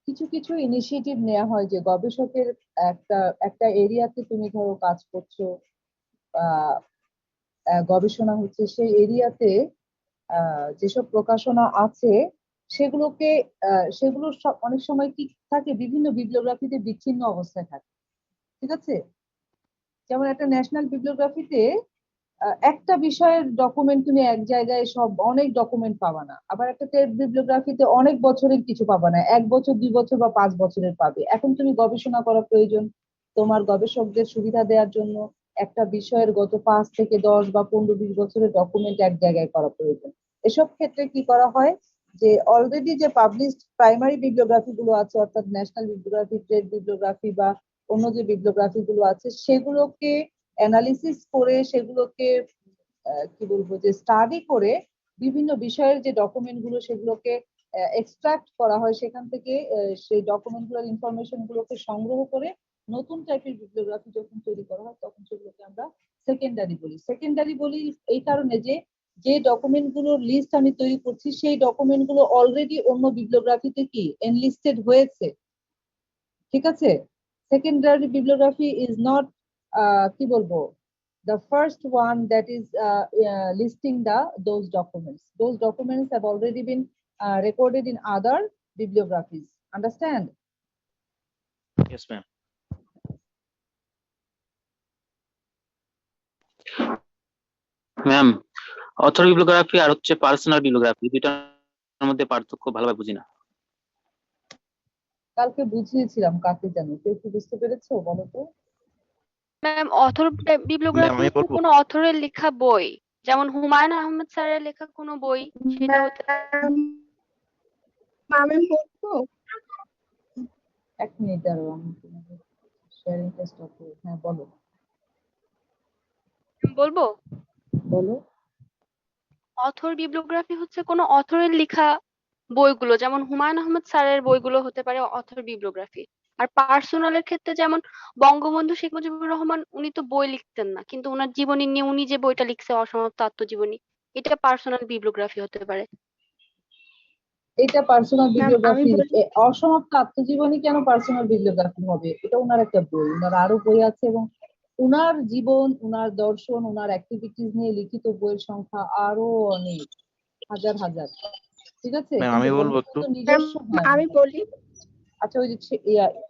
কিছু কিছু ইনিশিয়েটিভ নেওয়া হয় যে গবেষকের একটা একটা এরিয়াতে তুমি ধরো কাজ করছো, গবেষণা হচ্ছে, সেই এরিয়াতে যেসব প্রকাশনা আছে সেগুলোকে সেগুলো অনেক সময় কি থাকে বিভিন্ন বিবলিওগ্রাফিতে বিচ্ছিন্ন অবস্থায় থাকে, ঠিক আছে? যেমন একটা ন্যাশনাল বিবলিওগ্রাফিতে একটা বিষয়ের ডকুমেন্ট তুমি এক জায়গায় সব অনেক ডকুমেন্ট পাবা না, আবার একটা টেট বিবলিওগ্রাফিতে অনেক বছরের কিছু পাবা না, 1 বছর 2 বছর বা 5 বছরের পাবে। এখন তুমি গবেষণা করা প্রয়োজন, তোমার গবেষকদের সুবিধা দেওয়ার জন্য একটা বিষয়ের গত 5 থেকে 10 বা 15-20 বছরের ডকুমেন্ট এক জায়গায় করা প্রয়োজন। এসব ক্ষেত্রে কি করা হয় যে অলরেডি যে পাবলিশড প্রাইমারি বিবলিওগ্রাফি গুলো আছে, অর্থাৎ ন্যাশনাল বিবলিওগ্রাফি, ট্রেড বিবলিওগ্রাফি বা অন্য যে বিবলিওগ্রাফি গুলো আছে, সেগুলোকে অ্যানালিসিস করে, সেগুলোকে কি বলবো যে স্টাডি করে বিভিন্ন বিষয়ের যে ডকুমেন্ট গুলো সেগুলোকে এক্সট্রাক্ট করা হয়, সেখান থেকে সেই ডকুমেন্ট গুলোর ইনফরমেশন গুলোকে সংগ্রহ করে নতুন টাইপের বিবলিওগ্রাফি যখন তৈরি করা হয় তখন সেগুলোকে আমরা সেকেন্ডারি বলি। সেকেন্ডারি বলি এই কারণে যে যে ডকুমেন্ট গুলোর লিস্ট আমি তৈরি করছি সেই ডকুমেন্ট গুলো অলরেডি অন্য বিবলিওগ্রাফিতে কি এনলিস্টেড হয়েছে, ঠিক আছে? সেকেন্ডারি বিবলিওগ্রাফি ইজ নট কি বলবো the first one that is listing those documents. Those documents have already been recorded in other bibliographies. Understand? Yes, ma'am. Ma'am, author bibliography আর হচ্ছে পার্সোনাল বিবলিওগ্রাফি, দুইটার মধ্যে পার্থক্য ভালোভাবে বুঝি না। কালকে বুঝিয়েছিলাম, কাকে জানো, কেউ কি বুঝতে পেরেছো বলো তো? ম্যাম, অথর বিবলিওগ্রাফি আমি হচ্ছে বলবো? কোনো অথরের লেখা বই, যেমন হুমায়ুন আহমেদ স্যারের লেখা কোনো বই, সেটা হতে আমি বলবো। 1 মিনিট দাঁড়াও, আমি তোমাদের শেয়ারিংটা স্টপ করি। হ্যাঁ বলো বলবো। বলো। অথর বিবলিওগ্রাফি হচ্ছে কোনো অথরের লেখা বইগুলো, যেমন হুমায়ুন আহমেদ স্যারের বইগুলো হতে পারে অথর বিবলিওগ্রাফি। আর পার্সোনালের ক্ষেত্রে যেমন বঙ্গবন্ধু শেখ মুজিবুর রহমান, উনি তো বই লিখতেন না, কিন্তু ওনার জীবনী নিয়ে উনি যে বইটা লিখছে অসমাপ্ত আত্মজীবনী, এটা পার্সোনাল বিবলিওগ্রাফি হতে পারে। এটা পার্সোনাল ম্যাম আমি বিবলিওগ্রাফি। বলি। অসমাপ্ত আত্মজীবনী কেন পার্সোনাল বিবলিওগ্রাফি হবে? এটা ওনার একটা বই, ওনার আরো বই আছে, এবং উনার জীবন, উনার দর্শন, উনার অ্যাক্টিভিটিস নিয়ে লিখিত বইয়ের সংখ্যা আরো অনেক, হাজার হাজার, ঠিক আছে? ম্যাম কিন্তু আমি বলবো একটু? বঙ্গবন্ধু নিজস্ব, হ্যাঁ আমি বলি। আচ্ছা ওই যে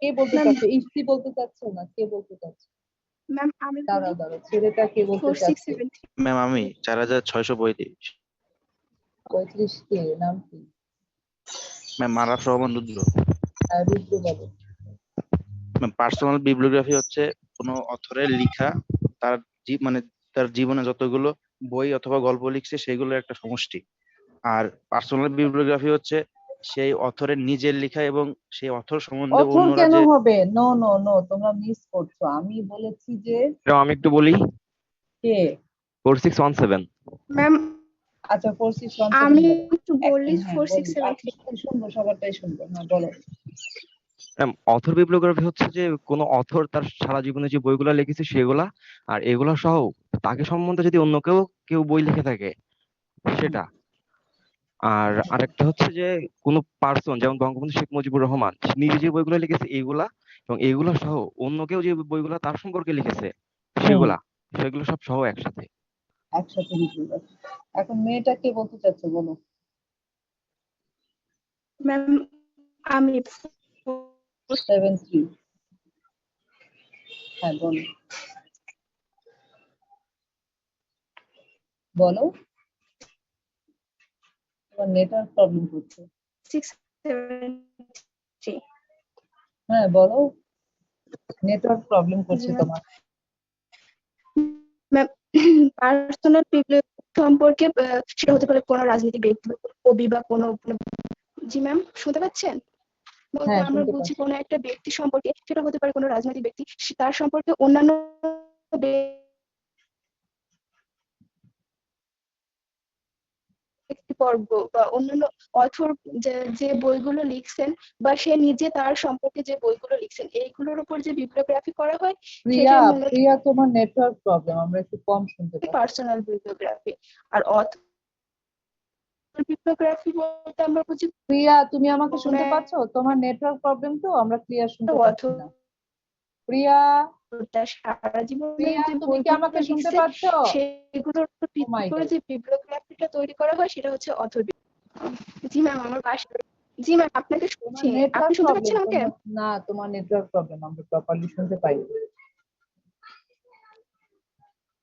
কে বলতে ম্যাম চাচ্ছে? ইফতি বলতে চাচ্ছে না, কে বলতে চাচ্ছে? ম্যাম আমি বলি। দাঁড়াও দাঁড়াও, ছেলেটা কে বলতে চাচ্ছে? 4673। ম্যাম আমি 4635। 35 কে? নাম কি? ম্যাম মারাফ রহমান রুদ্র। রুদ্র বলো। ম্যাম পার্সোনাল বিবলিওগ্রাফি হচ্ছে কোনো অথরের লেখা, তার মানে তার জীবনে যতগুলো বই অথবা গল্প লিখছে সেগুলোর একটা সমষ্টি। আর পার্সোনাল বিবলিওগ্রাফি হচ্ছে সেই অথরের নিজের লেখা এবং সেই অথর সম্বন্ধে অথর অন্যরা কেন যে। হবে? নো নো নো, তোমরা মিস করছো। আমি বলেছি যে ম্যাডাম আমি একটু বলি, কে 4617। ম্যাম আচ্ছা 4617 আমি হবে। একটু বললি হ্যাঁ বলি, 4673। আপনি শুনবো, সবারটাই শুনবো। হ্যাঁ বলো। ম্যাম অথর বিবলিওগ্রাফি হচ্ছে যে কোনো অথর তার সারা জীবনে যে বইগুলা লিখেছে সেগুলা, আর এগুলা সহ তাকে সম্বন্ধে যদি অন্য কেউ কেউ বই লিখে থাকে সেটা। আর আরেকটা হচ্ছে যে কোনো পার্সন, যেমন বঙ্গবন্ধু শেখ মুজিবুর রহমান নিজে যে বইগুলো লিখেছে এইগুলা, এবং এইগুলা সহ অন্য কেউ যে বইগুলা তার সম্পর্কে লিখেছে সেগুলা, সেগুলো সব সহ একসাথে। একসাথে বিপ্লব। এখন মেয়েটা কে বলতে চাচ্ছে বলো। ম্যাম আমি 73। হ্যাঁ বলো বলো, তোমার নেটওয়ার্ক প্রবলেম হচ্ছে। 673। হ্যাঁ বলো, নেটওয়ার্ক প্রবলেম করছে তোমার। ম্যাম পার্সোনাল সম্পর্কে সেটা হতে পারে কোনো রাজনীতি ব্যক্তি, কবি বা কোনো জি ম্যাম শুনতে পাচ্ছেন? বলতে হ্যাঁ আমরা শুনতে বলছি পাচ্ছি। কোনো একটা ব্যক্তি সম্পর্কে, সেটা হতে পারে কোনো রাজনৈতিক ব্যক্তি, তার সম্পর্কে অন্যান্য ব্যক্তিবর্গ বা অন্যান্য অথর যে বইগুলো লিখছেন বা সে নিজে তার সম্পর্কে যে বইগুলো লিখছেন এইগুলোর উপর যে বিবলিওগ্রাফি করা হয় প্রিয়া, সেটাই মূলত প্রিয়া তোমার নেটওয়ার্ক প্রবলেম, আমরা একটু কম শুনতে পাচ্ছি। Personal bibliography. আর অথর বিবলিওগ্রাফি বলতে আমরা বুঝি প্রিয়া তুমি আমাকে কোনো শুনতে পাচ্ছো? তোমার নেটওয়ার্ক প্রবলেম তো, আমরা ক্লিয়ার শুনতে পাচ্ছি অথর না। প্রিয়া, তার সারা জীবনে প্রিয়া যে তুমি কি আমাকে বইগুলো শুনতে লিখছে পাচ্ছো? সেগুলোর উপর ও ভিত্তি মাই করে গড। যে বিবলিওগ্রাফিটা তৈরি করা হয় সেটা হচ্ছে অথর। জি ম্যাম আমার বাসা। জি ম্যাম আপনাকে তোমার শুনছি, আপনি নেটওয়ার্ক শুনতে প্রবলেম, পাচ্ছেন আমাকে? তোমার না, তোমার নেটওয়ার্ক প্রবলেম, আমরা প্রপারলি শুনতে পাই।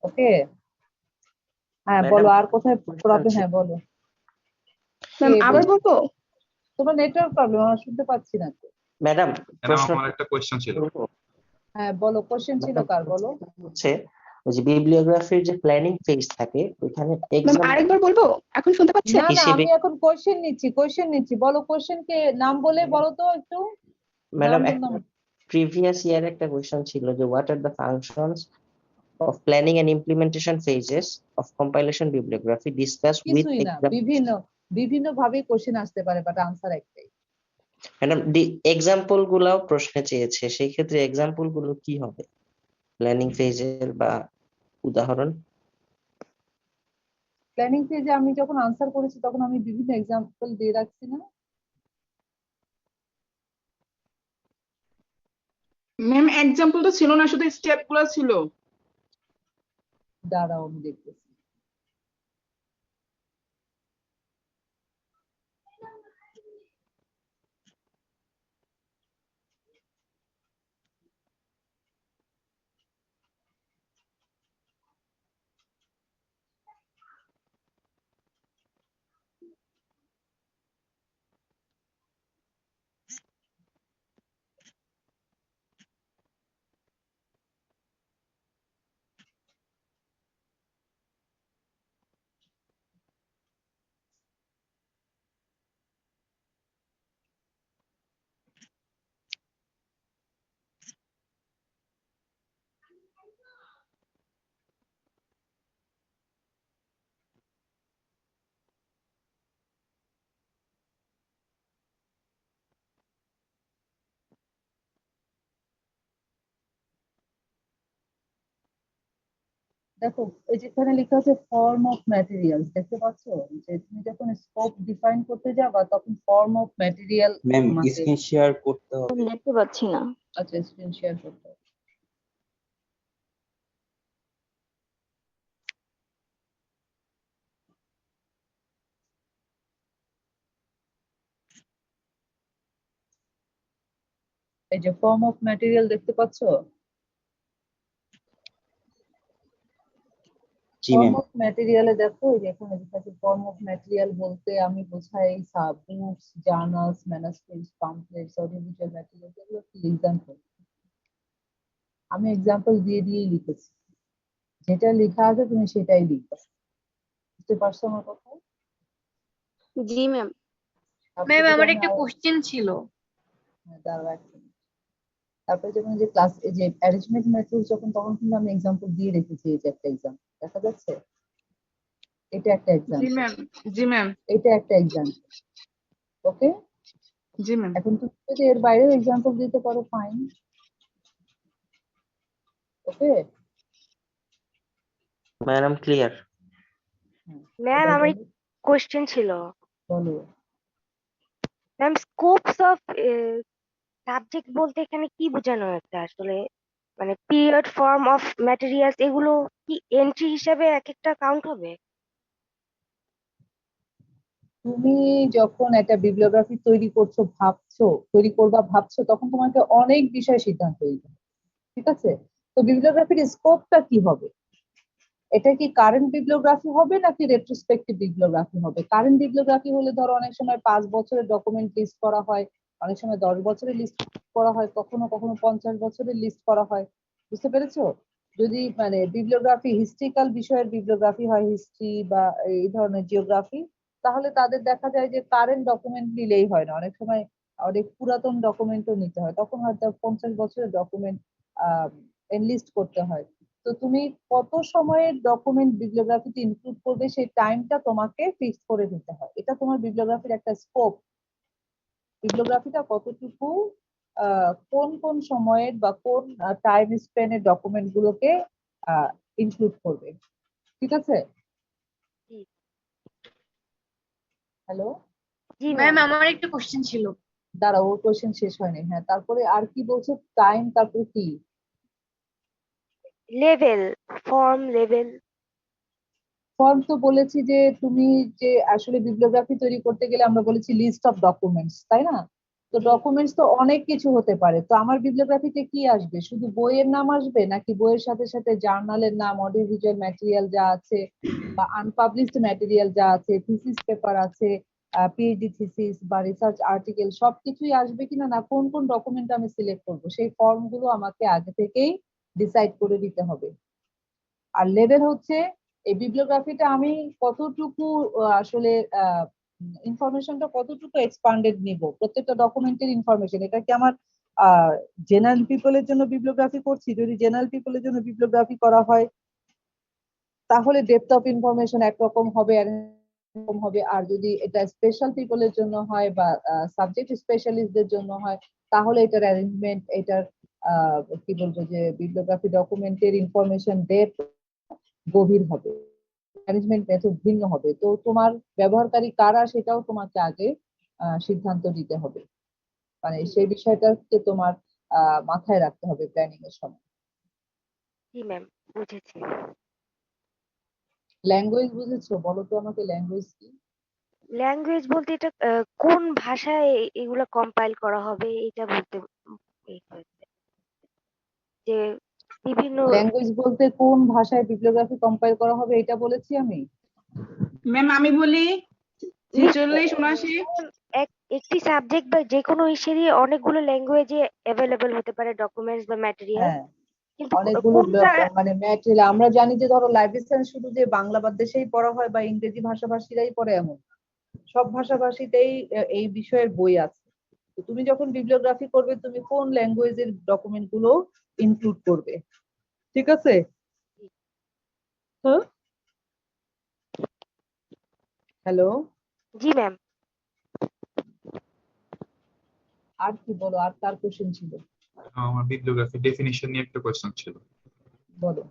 ওকে হ্যাঁ ম্যাডাম বলো, আর কোথায় প্রবলেম? আছে। হ্যাঁ বলো, ম্যাম কে আবার বলছো? বলবো? তোমার নেটওয়ার্ক প্রবলেম, আমরা শুনতে পাচ্ছি না তো। ম্যাডাম প্রশ্ন আমার একটা কোয়েশ্চেন ছিল। করবো? হ্যাঁ বলো, কোশ্চেন ছিল ম্যাডাম কার বলো। হচ্ছে ওই যে বিবলিওগ্রাফির যে প্ল্যানিং ফেজ থাকে ওইখানে ম্যাম এক্সাম আরেকবার বলবো? এখন শুনতে পাচ্ছেন? না না, হিসেবে। আমি এখন কোশ্চেন নিচ্ছি, কোশ্চেন নিচ্ছি। বলো কোশ্চেন কে, নাম বলে বলো তো একটু। ম্যাডাম নাম একটা নাম। প্রিভিয়াস ইয়ার একটা কোয়েশ্চেন ছিল যে what are the functions of planning and implementation phases of compilation bibliography discussed with কিছুই না, example. বিভিন্ন বিভিন্ন ভাবে কোশ্চেন আসতে পারে, বাট আনসার একটাই। ম্যাডাম এক্সাম্পল গুলাও প্রশ্নে চেয়েছে, সেই ক্ষেত্রে এক্সাম্পল গুলো কি হবে? প্ল্যানিং ফেজের বা উদাহরণ। প্ল্যানিং পেজে আমি যখন আনসার করেছি তখন আমি বিভিন্ন এক্সাম্পল দিয়ে রাখছি না? ম্যাম এক্সাম্পল তো ছিল না, শুধু স্টেপ গুলো ছিল। দাঁড়াও আমি দেখতেছি। দেখো এই যেখানে লেখা আছে ফর্ম অফ ম্যাটেরিয়ালস, দেখতে পাচ্ছ? যে তুমি যখন স্কোপ ডিফাইন করতে যাবা তখন ফর্ম অফ ম্যাটেরিয়াল ম্যাম তোমাকে। স্ক্রিন শেয়ার করতে হবে। দেখতে পাচ্ছি না। আচ্ছা স্ক্রিন শেয়ার করতে হবে। এই যে ফর্ম অফ ম্যাটেরিয়াল দেখতে পাচ্ছ? জি ফর্ম ম্যাম। অফ ম্যাটেরিয়ালে দেখো, এই যে এখানে লেখা আছে ফর্ম অফ ম্যাটেরিয়াল বলতে আমি বোঝাই বুকস, জার্নালস, ম্যানুস্ক্রিপ্টস, পাম্পলেটস, অডিওভিজুয়াল ম্যাটেরিয়াল, এগুলো কি এক্সাম্পল। আমি এক্সাম্পল দিয়ে দিয়েই লিখেছি। যেটা লেখা আছে তুমি সেটাই লিখবে, বুঝতে পারছো আমার কথা? জি ম্যাম। তারপরে ম্যাম যদি আমার আমি একটা কোশ্চেন ছিল। দাঁড়াও এক minute। তারপরে যখন যে ক্লাস এই যে অ্যারেঞ্জমেন্ট মেথড যখন তখন কিন্তু আমি এক্সাম্পল দিয়ে রেখেছি, এই যে একটা এক্সাম্পল দেখা যাচ্ছে, এটা একটা জি এক্সাম্পল, ম্যাম, জি ম্যাম, এটা একটা এক্সাম্পল। ওকে, জি ম্যাম। এখন তুমি যদি এর বাইরেও এক্সাম্পল দিতে পারো ফাইন। ওকে, ম্যাডাম ক্লিয়ার। ম্যাম এবার আমার বলো কোশ্চেন ছিল, বলো। ম্যাম স্কোপস অফ সাবজেক্ট বলতে এখানে কি বোঝানো হচ্ছে আসলে? মানে পিরিয়ড, ফর্ম অফ ম্যাটেরিয়ালস এগুলো কি এন্ট্রি হিসাবে এক একটা কাউন্ট হবে? তুমি যখন একটা বিবলিওগ্রাফি তৈরি করছো ভাবছো, তৈরি করবা ভাবছো, তখন তোমাকে অনেক বিষয় সিদ্ধান্ত নিতে হবে, ঠিক আছে? তো বিবলিওগ্রাফির স্কোপটা কি হবে? এটা কি কারেন্ট বিবলিওগ্রাফি হবে নাকি রেট্রোস্পেক্টিভ বিবলিওগ্রাফি হবে? কারেন্ট বিবলিওগ্রাফি হলে ধরো অনেক সময় 5 বছরের ডকুমেন্ট লিস্ট করা হয়, অনেক সময় 10 বছরের লিস্ট করা হয়, কখনো কখনো 50 বছরের লিস্ট করা হয়, বুঝতে পেরেছো? যদি মানে বিবলিওগ্রাফি হিস্ট্রিক্যাল বিষয়ের বিবলিওগ্রাফি হয়, হিস্ট্রি বা এই ধরনের জিওগ্রাফি, তাহলে তাদের দেখা যায় যে কারেন্ট ডকুমেন্ট নিলেই হয় না, অনেক সময় অনেক পুরাতন ডকুমেন্টও নিতে হয়, তখন হয়তো 50 বছরের ডকুমেন্ট এনলিস্ট করতে হয়। তো তুমি কত সময়ের ডকুমেন্ট বিবলিওগ্রাফিতে ইনক্লুড করবে সেই টাইমটা তোমাকে ফিক্স করে দিতে হয়, এটা তোমার বিবলিওগ্রাফির একটা স্কোপ। বিবলিওগ্রাফিটা কতটুকু কোন কোন সময়ের বা কোন টাইম স্পেনের ডকুমেন্ট গুলোকে ইনক্লুড করবে, ঠিক আছে? জি। হ্যালো, জি ম্যাম ম্যাম। আমার একটা কোশ্চেন ছিল। দাঁড়াও, ওর কোশ্চেন শেষ হয়নি। হ্যাঁ, তারপরে আর কি বলছো? টাইম, তারপরে কি? Level, form level. ফর্ম তো বলেছি যে তুমি যে আসলে বিবলিওগ্রাফি তৈরি করতে গেলে আমরা বলেছি লিস্ট অফ ডকুমেন্টস, তাই না? তো জি। ডকুমেন্টস তো অনেক কিছু হতে পারে, তো আমার বিবলিওগ্রাফিতে কি আসবে? শুধু বইয়ের নাম আসবে নাকি বইয়ের সাথে সাথে জার্নালের নাম, অডিও ভিজুয়াল ম্যাটেরিয়াল যা আছে বা আনপাবলিশড ম্যাটেরিয়াল যা আছে, থিসিস পেপার আছে, পিএইচডি থিসিস বা রিসার্চ আর্টিকেল, সবকিছুই আসবে কিনা, না কোন কোন ডকুমেন্ট আমি সিলেক্ট করবো, সেই ফর্ম গুলো আমাকে আগে থেকেই ডিসাইড করে দিতে হবে। আর লেভেল হচ্ছে এই বিবলিওগ্রাফিটা আমি কতটুকু আসলে ইনফরমেশনটা কতটুকু এক্সপান্ডেড নিব, প্রত্যেকটা ডকুমেন্টের ইনফরমেশন, এটা কি আমার জেনারেল পিপলের জন্য বিবলিওগ্রাফি করছি, যদি জেনারেল পিপলের জন্য বিবলিওগ্রাফি করা হয় তাহলে ডেপথ অফ ইনফরমেশন একরকম হবে, এরকম হবে। আর যদি এটা স্পেশাল পিপলের জন্য হয় বা সাবজেক্ট স্পেশালিস্টদের জন্য হয়, তাহলে এটার অ্যারেঞ্জমেন্ট, এটার কি বলবো যে বিবলিওগ্রাফি ডকুমেন্টের ইনফরমেশন ডেপথ গভীর হবে, ম্যানেজমেন্ট মেথড ভিন্ন হবে। তো তোমার ব্যবহারকারী কারা সেটাও তোমাকে আগে সিদ্ধান্ত নিতে হবে, মানে সেই বিষয়টাকে তোমার মাথায় রাখতে হবে প্ল্যানিং এর সময়। জি ম্যাম, বুঝেছি। ল্যাঙ্গুয়েজ বুঝেছো? বলো তো আমাকে, ল্যাঙ্গুয়েজ কি? ল্যাঙ্গুয়েজ বলতে এটা কোন ভাষায় এগুলা কম্পাইল করা হবে এটা বলতে এই হয়েছে। যে বিভিন্ন ল্যাঙ্গুয়েজ বলতে কোন ভাষায় বিবলিওগ্রাফি কম্পাইল করা হবে এটা বলেছি আমি। ম্যাম আমি বলি, মিস 46 79। একটি সাবজেক্ট বা যে কোনো ইসেরই অনেকগুলো ল্যাঙ্গুয়েজে অ্যাভেলেবল হতে পারে ডকুমেন্টস বা ম্যাটেরিয়াল, হ্যাঁ, কিন্তু অনেকগুলো কোনটা? মানে ম্যাটেরিয়াল আমরা জানি যে ধরো লাইব্রেরি সায়েন্স শুধু যে বাংলা দেশেই পড়া হয় বা ইংরেজি ভাষাভাষীরাই পড়ে এমন না। সব ভাষাভাষীতেই এই বিষয়ের বই আছে। তো তুমি যখন বিবলিওগ্রাফি করবে তুমি কোন ল্যাঙ্গুয়েজের ডকুমেন্ট গুলো ইনক্লুড করবে, ঠিক আছে? হ্যাঁ, হ্যালো, জি ম্যাম। আর কি বলো, আর কার কোশ্চেন ছিল? আমার বিবলিওগ্রাফি ডেফিনিশন নিয়ে একটা কোয়েশ্চেন ছিল। বলো।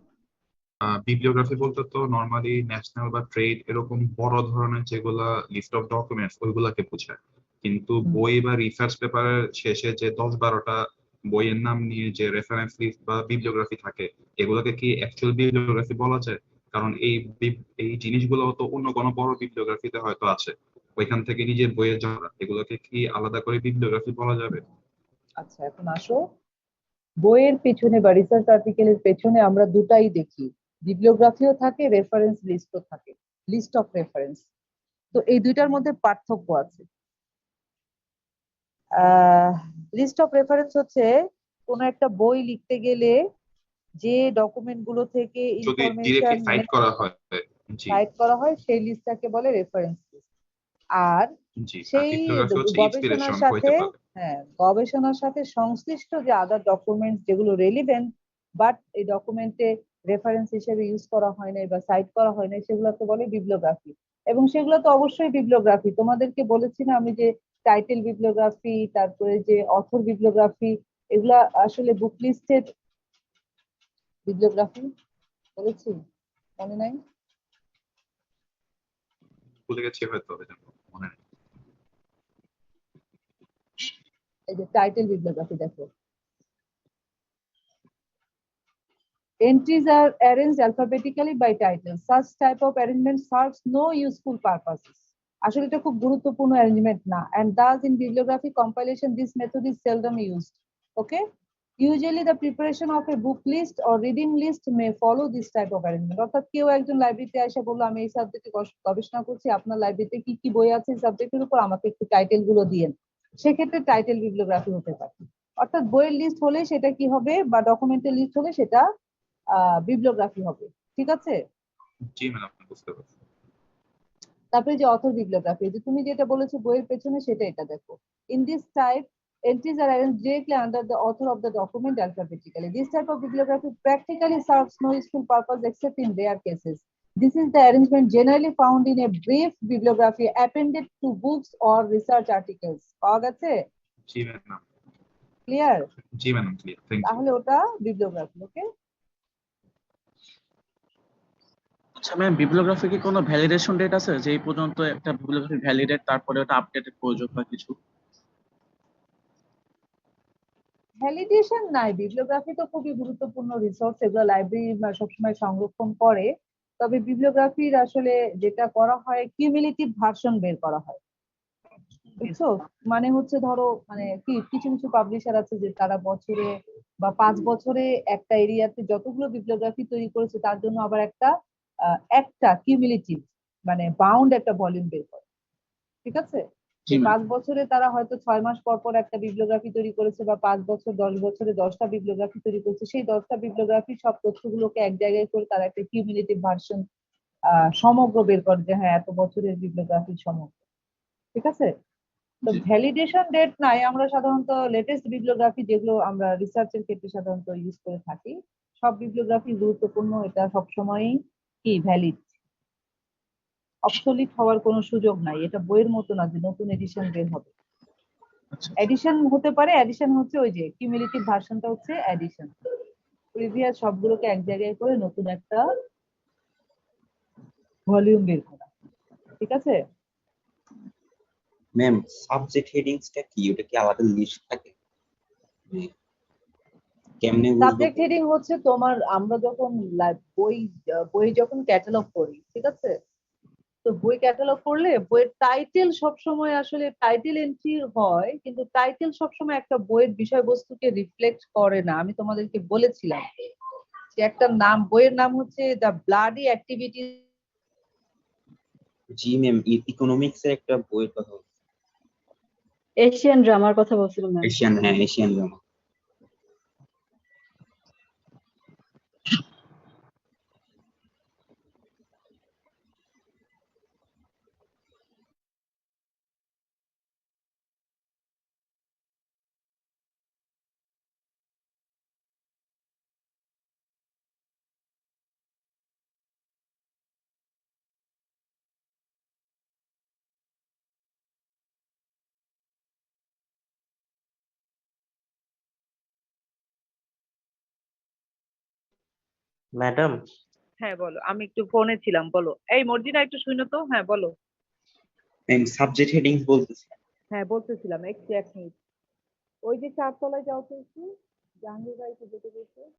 বিবলিওগ্রাফি বলতে তো নর্মালি ন্যাশনাল বা ট্রেড এরকম বড় ধরনের যেগুলা লিস্ট অফ ডকুমেন্টস ওইগুলাকে বোঝায়, কিন্তু বই বা রিসার্চ পেপারের শেষে যে 10-12টা বইয়ের নাম নিয়ে যে রেফারেন্স লিস্ট বা বিবলিওগ্রাফি থাকে, এগুলোকে কি অ্যাকচুয়াল বিবলিওগ্রাফি বলা যায়? কারণ এই জিনিসগুলো তো অন্য কোনো বড় বিবলিওগ্রাফিতে হয়তো আছে, ওইখান থেকে নিজের বইয়ের জমা, এগুলোকে কি আলাদা করে বিবলিওগ্রাফি বলা যাবে? আচ্ছা, এখন আসো, বইয়ের পেছনে বা রিসার্চ আর্টিকেলের পেছনে আমরা দুটাই দেখি, বিবলিওগ্রাফিও থাকে, রেফারেন্স লিস্টও থাকে, লিস্ট অফ রেফারেন্স। তো এই দুইটার মধ্যে পার্থক্য আছে। লিস্ট অফ রেফারেন্স হচ্ছে কোন একটা বই লিখতে গেলে যে ডকুমেন্ট গুলো থেকে যদি ইনফরমেশন ডিরেক্টলি মানে সাইট করা হয়, জি সাইট করা হয় সেই লিস্টটাকে বলে রেফারেন্স লিস্ট। আর জি, আর সেই বিবলিওগ্রাফি হচ্ছে গবেষণার ইন্সপিরেশন হইতে সাথে পারে। গবেষণার সাথে সংশ্লিষ্ট যে আদার ডকুমেন্ট যেগুলো রেলিভেন্ট বাট এই ডকুমেন্টে রেফারেন্স হিসেবে ইউজ করা হয় নাই বা সাইট করা হয় নাই, সেগুলোকে বলে বিবলিওগ্রাফি। এবং সেগুলো তো অবশ্যই বিবলিওগ্রাফি। তোমাদেরকে বলেছি না আমি যে টাইটেল বিবলিওগ্রাফি, তারপরে যে অথর বিবলিওগ্রাফি, এগুলা আসলে বুক লিস্টেড বিবলিওগ্রাফি বলেছি, মনে নাই? ভুলে গেছি হয়তো, এজন্য মনে নেই। এই যে টাইটেল বিবলিওগ্রাফি দেখো, entries are arranged alphabetically by title. Such type of arrangement serves no useful purposes. আসলে এটা খুব গুরুত্বপূর্ণ অ্যারেঞ্জমেন্ট না, and thus in bibliography compilation this method is seldom used. Okay, usually the preparation of a book list or reading list may follow this type of arrangement. অর্থাৎ কেউ একজন লাইব্রেরিতে এসে বললো আমি এই সাবজেক্টে গবেষণা করছি, আপনার লাইব্রেরিতে কি কি বই আছে এই সাবজেক্টের উপর, আমাকে একটু টাইটেল গুলো দিয়েন। সেক্ষেত্রে টাইটেল বিবলিওগ্রাফি হতে পারে। অর্থাৎ বইয়ের লিস্ট হলে সেটা কি হবে, বা ডকুমেন্টের লিস্ট হলে সেটা বিবলিওগ্রাফি হবে। ঠিক আছে? জি ম্যাডাম, বুঝতে পারছি। তারপরে যে অথর বিবলিওগ্রাফি, যে তুমি যেটা বলেছো বইয়ের পেছনে, সেটা এটা দেখো। In this type entries are arranged directly under the author of the document alphabetically. This type of bibliography practically serves no useful purpose except in rare cases. This is the arrangement generally found in a brief bibliography appended to books or research articles. পাওয়া গেছে? জি madam, clear? জি madam, clear, thank you. তাহলে ওটা bibliography. ওকে, আচ্ছা ma'am, bibliography কি কোনো validation date আছে, যে এই পর্যন্ত একটা বিবলিওগ্রাফি ভ্যালিডেট, তারপরে ওটা আপডেটেড প্রয়োজন বা কিছু? ভ্যালিডেশন নাই। বিবলিওগ্রাফি তো খুবই গুরুত্বপূর্ণ রিসোর্স, এগুলো লাইব্রেরি সবসময় সংরক্ষণ করে। তবে বিবলিওগ্রাফির আসলে যেটা করা হয় কিউমুলেটিভ ভার্সন বের করা হয়, বুঝছো? মানে হচ্ছে ধরো মানে কি কিছু কিছু পাবলিশার আছে যে তারা বছরে বা 5 বছরে একটা এরিয়াতে যতগুলো বিবলিওগ্রাফি তৈরি করেছে তার জন্য আবার একটা কিউমুলেটিভ মানে বাউন্ড একটা ভলিউম বের করে। ঠিক আছে? জি যে ম্যাম। 5 বছরে তারা হয়তো 6 মাস পর পর একটা বিবলিওগ্রাফি তৈরি করেছে, বা 5 বছর 10 বছরে 10টা বিবলিওগ্রাফি তৈরি করেছে। সেই 10টা বিবলিওগ্রাফি সব তথ্যগুলোকে এক জায়গায় করে তারা একটা কিউমুলেটিভ ভার্সন সমগ্র বের করে, যে হ্যাঁ এত বছরের বিবলিওগ্রাফি সমগ্র। ঠিক আছে? তো ভ্যালিডেশন ডেট নাই। আমরা সাধারণত লেটেস্ট বিবলিওগ্রাফি যেগুলো আমরা রিসার্চের ক্ষেত্রে সাধারণত ইউজ করে থাকি, সব বিবলিওগ্রাফি গুরুত্বপূর্ণ, এটা সবসময়ই কি ভ্যালিড, অবসলিট হওয়ার কোনো সুযোগ নাই। এটা বইয়ের মতো না যে নতুন এডিশন বের হবে। এডিশন হতে পারে, এডিশন হচ্ছে ওই যে কিউমুলেটিভ ভার্সনটা হচ্ছে এডিশন, প্রিভিয়াস সবগুলোকে এক জায়গায় করে নতুন একটা ভলিউম বের করা। ঠিক আছে? ম্যাম, সাবজেক্ট হেডিংসটা কি? ওটা কি আলাদা লিস্ট থাকে? কেমনে বুঝবো? সাবজেক্ট হেডিং হচ্ছে তোমার, আমরা যখন বই যখন ক্যাটালগ করি, ঠিক আছে, তো বই ক্যাটালগ করলে বইয়ের টাইটেল সবসময় আসলে টাইটেল এন্ট্রি হয়, কিন্তু টাইটেল সবসময় একটা বইয়ের বিষয়বস্তুকে রিফ্লেক্ট করে না। আমি তোমাদেরকে বলেছিলাম যে একটা নাম, বইয়ের নাম হচ্ছে the bloody activity. G ma'am, economics এর একটা বইয়ের কথা বলছি। এশিয়ান ড্রামার কথা বলছিলাম ম্যাম। এশিয়ান, হ্যাঁ এশিয়ান ড্রামা। ম্যাডাম, হ্যাঁ বলো, আমি একটু ফোনে ছিলাম, বলো। এই মর্জিনা একটু শুনো তো, হ্যাঁ বলো। ম্যাম, সাবজেক্ট হেডিংস বলতেছি। হ্যাঁ বলতেছিলাম, একটু 1 মিনিট। ওই যে 4 তলায় যাও তো একটু, জাহাঙ্গীর ভাইকে যেতে বলছে।